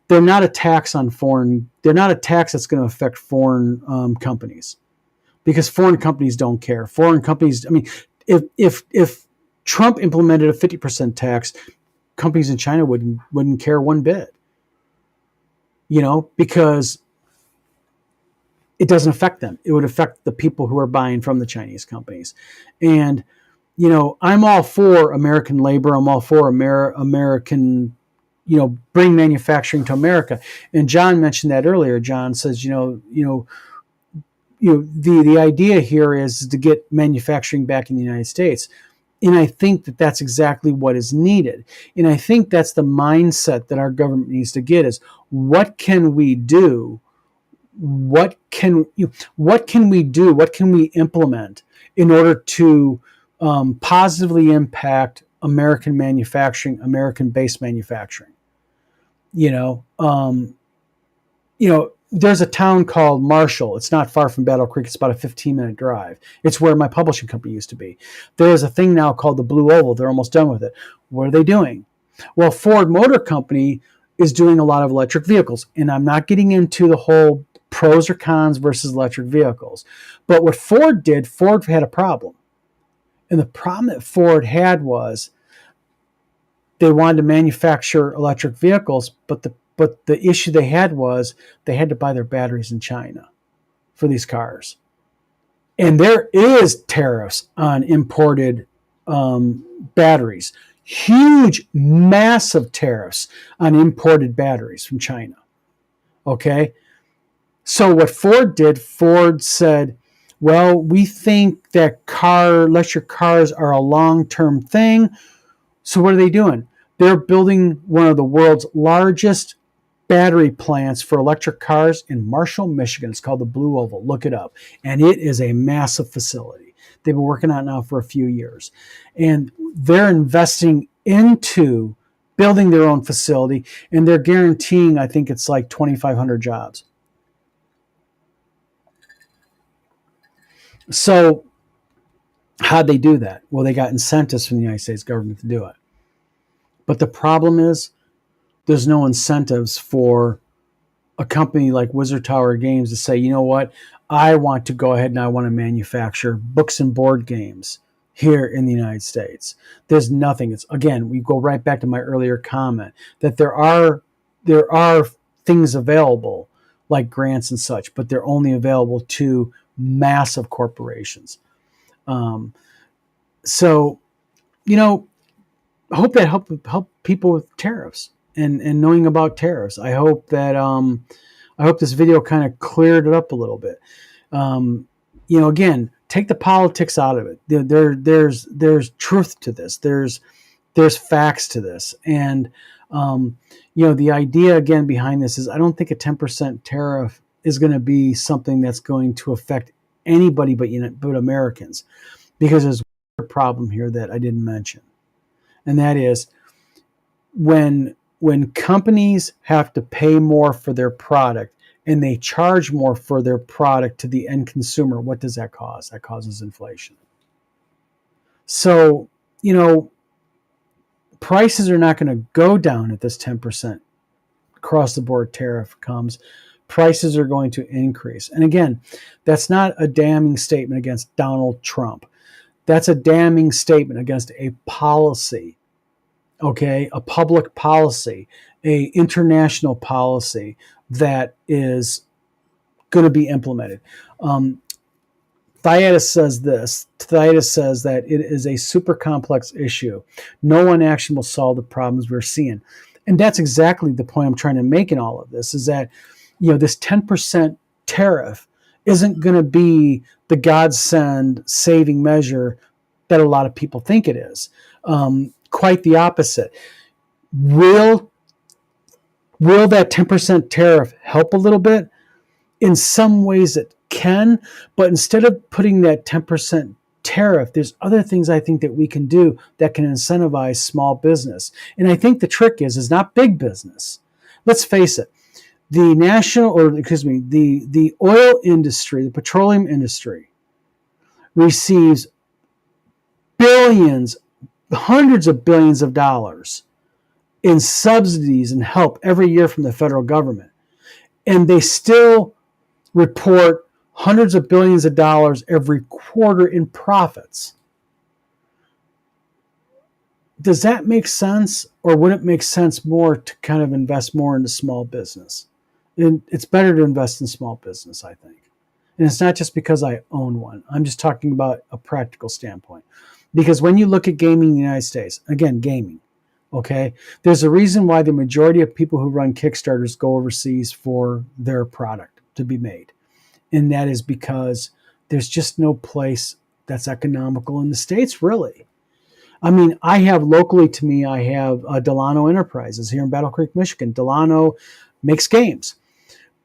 [SPEAKER 1] They're not a tax on foreign. They're not a tax that's going to affect foreign companies, because foreign companies don't care. Foreign companies. I mean, if Trump implemented a 50% tax, companies in China wouldn't care one bit. You know, because it doesn't affect them. It would affect the people who are buying from the Chinese companies. And, you know, I'm all for American labor. I'm all for American, you know, bring manufacturing to America. And John mentioned that earlier. John says, the idea here is to get manufacturing back in the United States. And I think that that's exactly what is needed. And I think that's the mindset that our government needs to get is, what can we do? What can we do? What can we implement in order to positively impact American manufacturing, American-based manufacturing? There's a town called Marshall. It's not far from Battle Creek. It's about a 15-minute drive. It's where my publishing company used to be. There is a thing now called the Blue Oval. They're almost done with it. What are they doing? Well, Ford Motor Company is doing a lot of electric vehicles. And I'm not getting into the whole pros or cons versus electric vehicles. But what Ford did, Ford had a problem. And the problem that Ford had was they wanted to manufacture electric vehicles, but the issue they had was they had to buy their batteries in China for these cars. And there is tariffs on imported batteries. Huge, massive tariffs on imported batteries from China. Okay? So what Ford did, Ford said, well, we think that electric cars are a long-term thing. So what are they doing? They're building one of the world's largest battery plants for electric cars in Marshall, Michigan. It's called the Blue Oval. Look it up. And it is a massive facility. They've been working on it now for a few years. And they're investing into building their own facility, and they're guaranteeing, I think it's like 2,500 jobs. So how'd they do that? Well, they got incentives from the United States government to do it. But the problem is there's no incentives for a company like Wizard Tower Games to say, you know what, I want to go ahead and I want to manufacture books and board games here in the United States. There's nothing. It's, again, we go right back to my earlier comment that there are things available like grants and such, but they're only available to massive corporations. So, I hope that help people with tariffs and knowing about tariffs. I hope that I hope this video kind of cleared it up a little bit. Again, take the politics out of it. There's truth to this. There's facts to this, and the idea again behind this is I don't think a 10% tariff is going to be something that's going to affect anybody but Americans, because there's a problem here that I didn't mention. And that is when companies have to pay more for their product and they charge more for their product to the end consumer, what does that cause? That causes inflation. So, prices are not going to go down if this 10% across the board tariff comes. Prices are going to increase. And again, that's not a damning statement against Donald Trump. That's a damning statement against a policy, okay, a public policy, a international policy that is going to be implemented. Thaitis says this. Thaitis says that it is a super complex issue. No one action will solve the problems we're seeing. And that's exactly the point I'm trying to make in all of this, is that, this 10% tariff isn't going to be the godsend saving measure that a lot of people think it is. Quite the opposite. Will that 10% tariff help a little bit? In some ways it can, but instead of putting that 10% tariff, there's other things I think that we can do that can incentivize small business. And I think the trick is not big business. Let's face it. The oil industry, the petroleum industry, receives billions, hundreds of billions of dollars in subsidies and help every year from the federal government. And they still report hundreds of billions of dollars every quarter in profits. Does that make sense? Or would it make sense more to kind of invest more into small business? And it's better to invest in small business, I think. And it's not just because I own one. I'm just talking about a practical standpoint. Because when you look at gaming in the United States, again, gaming, okay, there's a reason why the majority of people who run Kickstarters go overseas for their product to be made. And that is because there's just no place that's economical in the States, really. I mean, I have Delano Enterprises here in Battle Creek, Michigan. Delano makes games.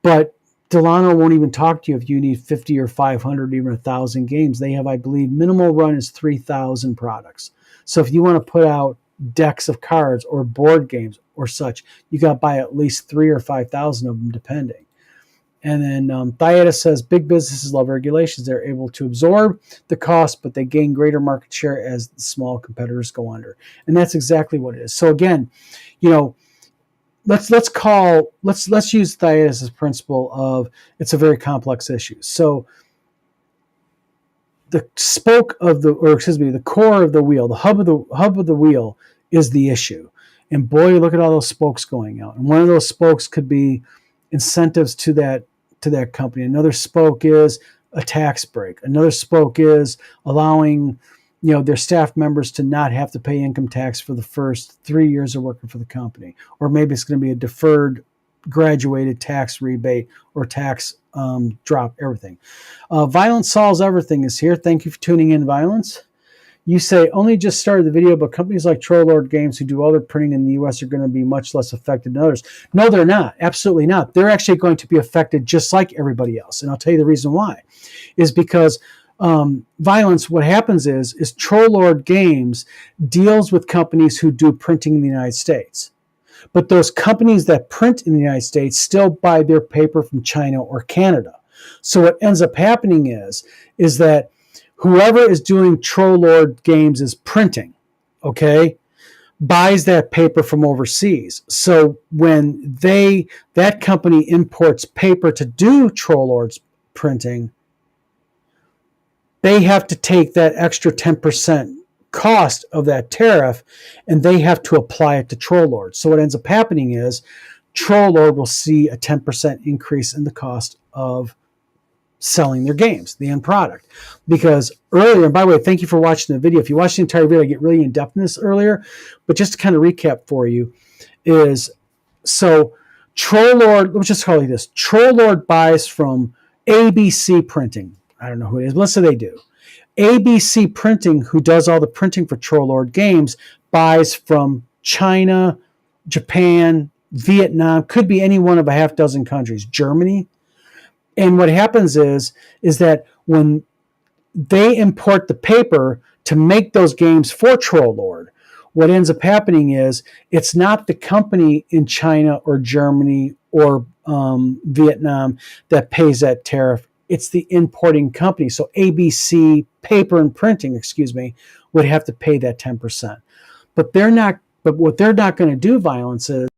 [SPEAKER 1] But Delano won't even talk to you if you need 50 or 500, even 1,000 games. They have, I believe, minimal run is 3,000 products. So if you want to put out decks of cards or board games or such, you got to buy at least 3,000 or 5,000 of them, depending. And then Thaitis says, big businesses love regulations. They're able to absorb the cost, but they gain greater market share as the small competitors go under. And that's exactly what it is. So again, let's use Thaitis' principle of it's a very complex issue. So the core of the wheel, the hub of the wheel is the issue. And boy, look at all those spokes going out. And one of those spokes could be incentives to that company. Another spoke is a tax break. Another spoke is allowing their staff members to not have to pay income tax for the first 3 years of working for the company. Or maybe it's going to be a deferred graduated tax rebate or tax drop, everything. Violence Solves Everything is here. Thank you for tuning in, Violence. You say only just started the video, but companies like Trollord Games who do all their printing in the U.S. are going to be much less affected than others. No, they're not. Absolutely not. They're actually going to be affected just like everybody else. And I'll tell you the reason why. Is because Violence, what happens is Trollord Games deals with companies who do printing in the United States. But those companies that print in the United States still buy their paper from China or Canada. So what ends up happening is that whoever is doing Trollord Games is printing, okay, buys that paper from overseas. So when that company imports paper to do Trollord's printing, they have to take that extra 10% cost of that tariff and they have to apply it to Trollord. So what ends up happening is Trollord will see a 10% increase in the cost of selling their games, the end product. Because earlier, and by the way, thank you for watching the video. If you watched the entire video, I get really in depth in this earlier, but just to kind of recap for you is, so Trollord, let's just call it this, Trollord buys from ABC Printing. I don't know who it is, but let's say they do. ABC Printing, who does all the printing for Trollord Games, buys from China, Japan, Vietnam, could be any one of a half dozen countries, Germany. And what happens is that when they import the paper to make those games for Trollord, what ends up happening is it's not the company in China or Germany or Vietnam that pays that tariff. It's the importing company. So ABC Paper and Printing, would have to pay that 10%. But they're not. But what they're not going to do, Violence, is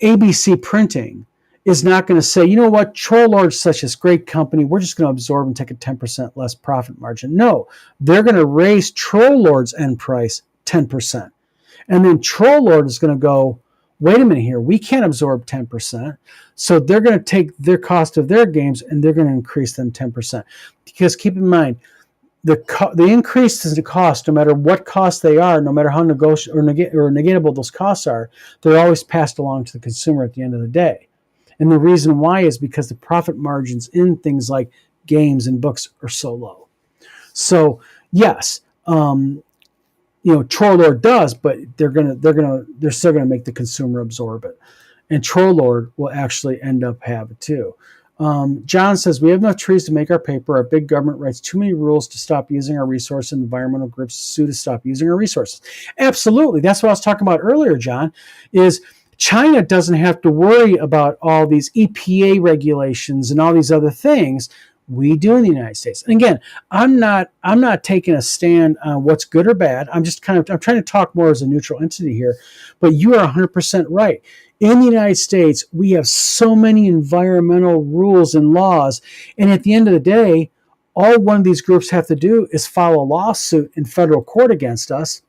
[SPEAKER 1] ABC Printing is not going to say, you know what, Trollord's such a great company, we're just going to absorb and take a 10% less profit margin. No, they're going to raise Trollord's end price 10%. And then Trollord is going to go, wait a minute here, we can't absorb 10%. So they're going to take their cost of their games and they're going to increase them 10%. Because keep in mind, the increase in the cost, no matter what costs they are, no matter how negatable those costs are, they're always passed along to the consumer at the end of the day. And the reason why is because the profit margins in things like games and books are so low. So yes, Trollord does, but they're still gonna make the consumer absorb it, and Trollord will actually end up have it too. John says, we have enough trees to make our paper. Our big government writes too many rules to stop using our resources, and environmental groups sue to stop using our resources. Absolutely. That's what I was talking about earlier, John, is China doesn't have to worry about all these EPA regulations and all these other things. We do in the United States. And again, I'm not taking a stand on what's good or bad. I'm trying to talk more as a neutral entity here. But you are 100% right. In the United States, we have so many environmental rules and laws. And at the end of the day, all one of these groups have to do is file a lawsuit in federal court against us,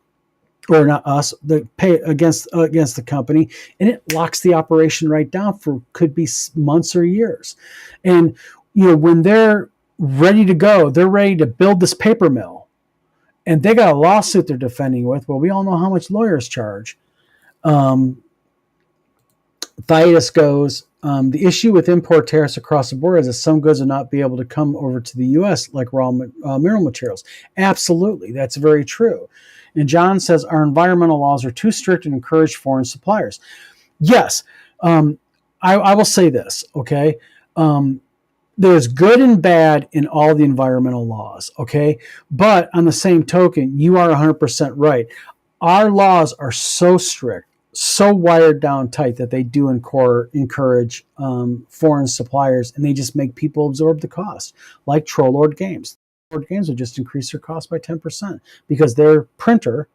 [SPEAKER 1] or not us, against the company, and it locks the operation right down for could be months or years. And when they're ready to go, they're ready to build this paper mill, and they got a lawsuit they're defending with. Well, we all know how much lawyers charge. Thaius goes, the issue with import tariffs across the board is that some goods will not be able to come over to the U.S. like raw mineral materials. Absolutely, that's very true. And John says, our environmental laws are too strict and encourage foreign suppliers. Yes, I will say this, okay? There's good and bad in all the environmental laws, okay? But on the same token, you are 100% right. Our laws are so strict, so wired down tight that they do encourage foreign suppliers, and they just make people absorb the cost, like Trollord Games. Trollord Games would just increase their cost by 10% because their printer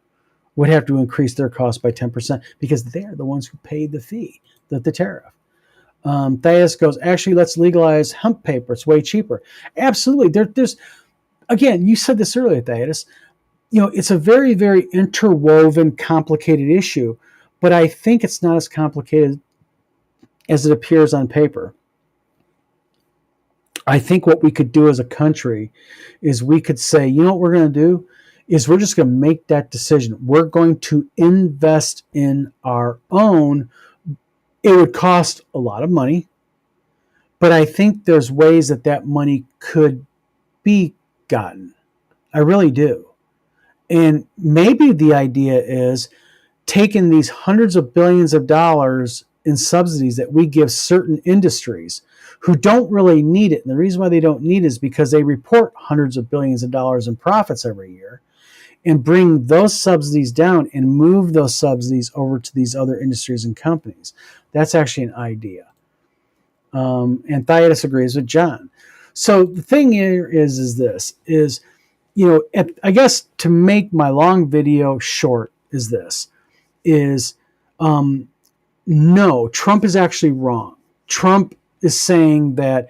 [SPEAKER 1] would have to increase their cost by 10% because they're the ones who paid the fee, the tariff. Thais goes, actually, let's legalize hemp paper. It's way cheaper. Absolutely. There's, again, you said this earlier, Thais. It's a very, very interwoven, complicated issue, but I think it's not as complicated as it appears on paper. I think what we could do as a country is we could say, you know what we're going to do is we're just going to make that decision. We're going to invest in our own. It would cost a lot of money, but I think there's ways that money could be gotten. I really do. And maybe the idea is taking these hundreds of billions of dollars in subsidies that we give certain industries who don't really need it. And the reason why they don't need it is because they report hundreds of billions of dollars in profits every year, and bring those subsidies down and move those subsidies over to these other industries and companies. That's actually an idea. And Thaddeus agrees with John. So the thing here is this, is, I guess to make my long video short is this, is no, Trump is actually wrong. Trump is saying that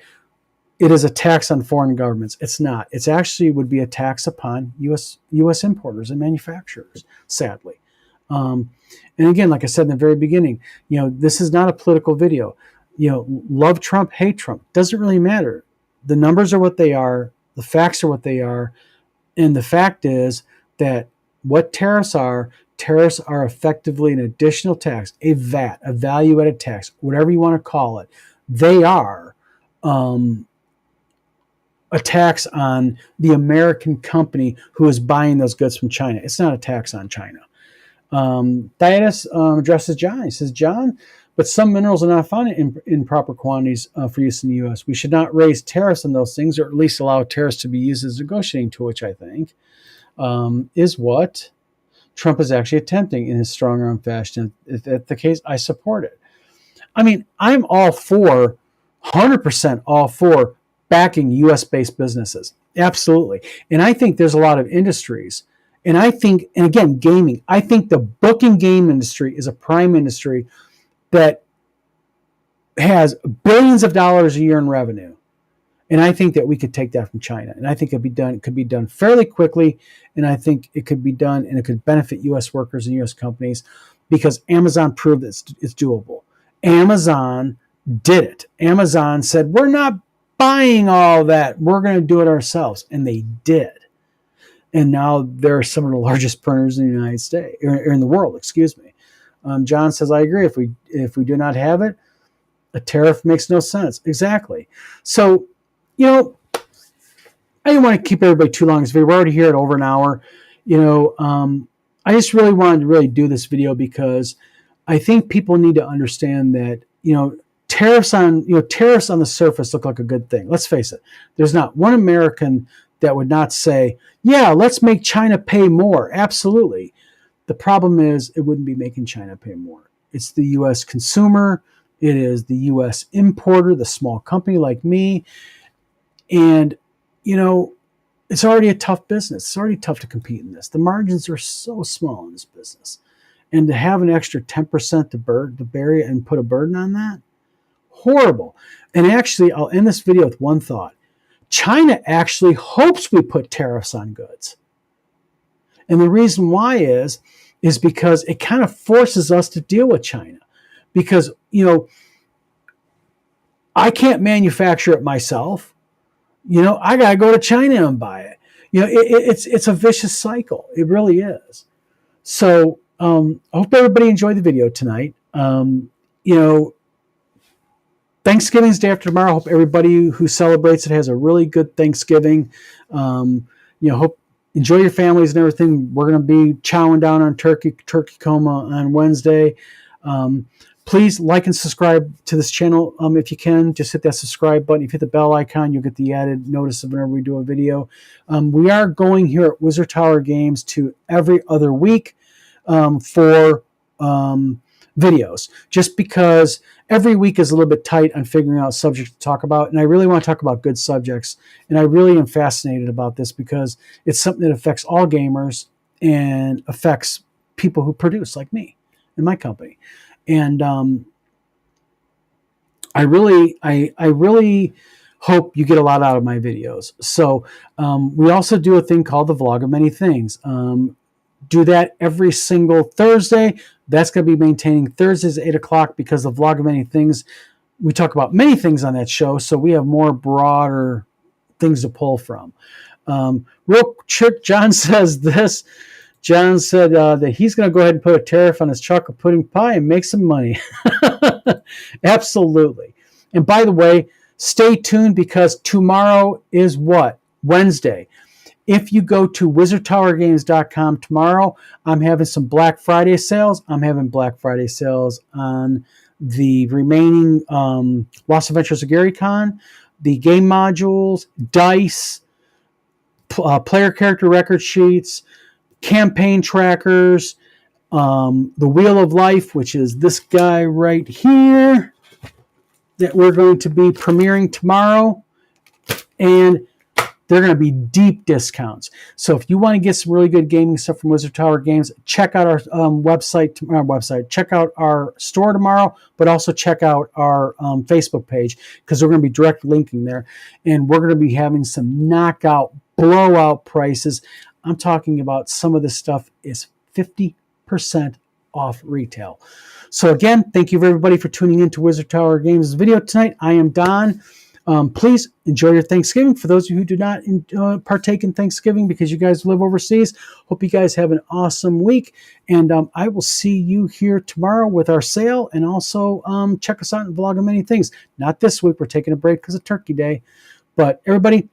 [SPEAKER 1] it is a tax on foreign governments. It's not. It's actually would be a tax upon U.S. importers and manufacturers, sadly. And again, like I said in the very beginning, this is not a political video. Love Trump, hate Trump, doesn't really matter. The numbers are what they are. The facts are what they are. And the fact is that what tariffs are effectively an additional tax, a VAT, a value-added tax, whatever you want to call it. They are a tax on the American company who is buying those goods from China. It's not a tax on China. Thaddeus addresses John. He says, John, but some minerals are not found in proper quantities for use in the U.S. We should not raise tariffs on those things, or at least allow tariffs to be used as a negotiating tool, which I think is what Trump is actually attempting in his strong arm fashion. If that's the case, I support it. I mean, I'm all for, 100% all for backing U.S.-based businesses. Absolutely. And I think there's a lot of industries. And I think, and again, gaming, I think the book and game industry is a prime industry that has billions of dollars a year in revenue. And I think that we could take that from China. And I think it could be done fairly quickly. And I think it could be done, and it could benefit U.S. workers and U.S. companies, because Amazon proved that it's doable. Amazon did it. Amazon said, we're not buying all that. We're going to do it ourselves. And they did. And now they're some of the largest printers in the United States, or in the world, excuse me. John says, I agree. If we do not have it, a tariff makes no sense. Exactly. So, I didn't want to keep everybody too long. We're already here at over an hour. I just really wanted to do this video because I think people need to understand that, tariffs on the surface look like a good thing. Let's face it. There's not one American that would not say, yeah, let's make China pay more. Absolutely. The problem is it wouldn't be making China pay more. It's the U.S. consumer. It is the U.S. importer, the small company like me. And, it's already a tough business. It's already tough to compete in this. The margins are so small in this business. And to have an extra 10% to bury and put a burden on that, horrible. And actually, I'll end this video with one thought. China actually hopes we put tariffs on goods. And the reason why is because it kind of forces us to deal with China. Because, I can't manufacture it myself. I got to go to China and buy it. It's a vicious cycle. It really is. So I hope everybody enjoyed the video tonight. Thanksgiving's day after tomorrow. I hope everybody who celebrates it has a really good Thanksgiving. Hope enjoy your families and everything. We're going to be chowing down on turkey coma on Wednesday. Please like and subscribe to this channel if you can. Just hit that subscribe button. If you hit the bell icon, you'll get the added notice of whenever we do a video. We are going here at Wizard Tower Games to every other week for videos, just because every week is a little bit tight on figuring out subjects to talk about. And I really want to talk about good subjects. And I really am fascinated about this because it's something that affects all gamers and affects people who produce, like me and my company. And I really hope you get a lot out of my videos. So we also do a thing called the Vlog of Many Things. Do that every single Thursday. That's going to be maintaining Thursdays at 8 o'clock, because the Vlog of Many Things, we talk about many things on that show, so we have more broader things to pull from. Real quick, John says this. John said that he's going to go ahead and put a tariff on his chocolate pudding pie and make some money. Absolutely. And by the way, stay tuned, because tomorrow is what? Wednesday. If you go to wizardtowergames.com tomorrow, I'm having some Black Friday sales. I'm having Black Friday sales on the remaining Lost Adventures of Gary Con, the game modules, dice, player character record sheets, campaign trackers, the Wheel of Life, which is this guy right here that we're going to be premiering tomorrow. And they're going to be deep discounts. So if you want to get some really good gaming stuff from Wizard Tower Games, check out our website. Check out our store tomorrow, but also check out our Facebook page, because we're going to be direct linking there. And we're going to be having some knockout, blowout prices. I'm talking about some of this stuff is 50% off retail. So again, thank you everybody for tuning in to Wizard Tower Games' video tonight. I am Don. Please enjoy your Thanksgiving. For those of you who do not partake in Thanksgiving because you guys live overseas, hope you guys have an awesome week. And I will see you here tomorrow with our sale. And also check us out and vlog on many things. Not this week. We're taking a break because of Turkey Day. But everybody,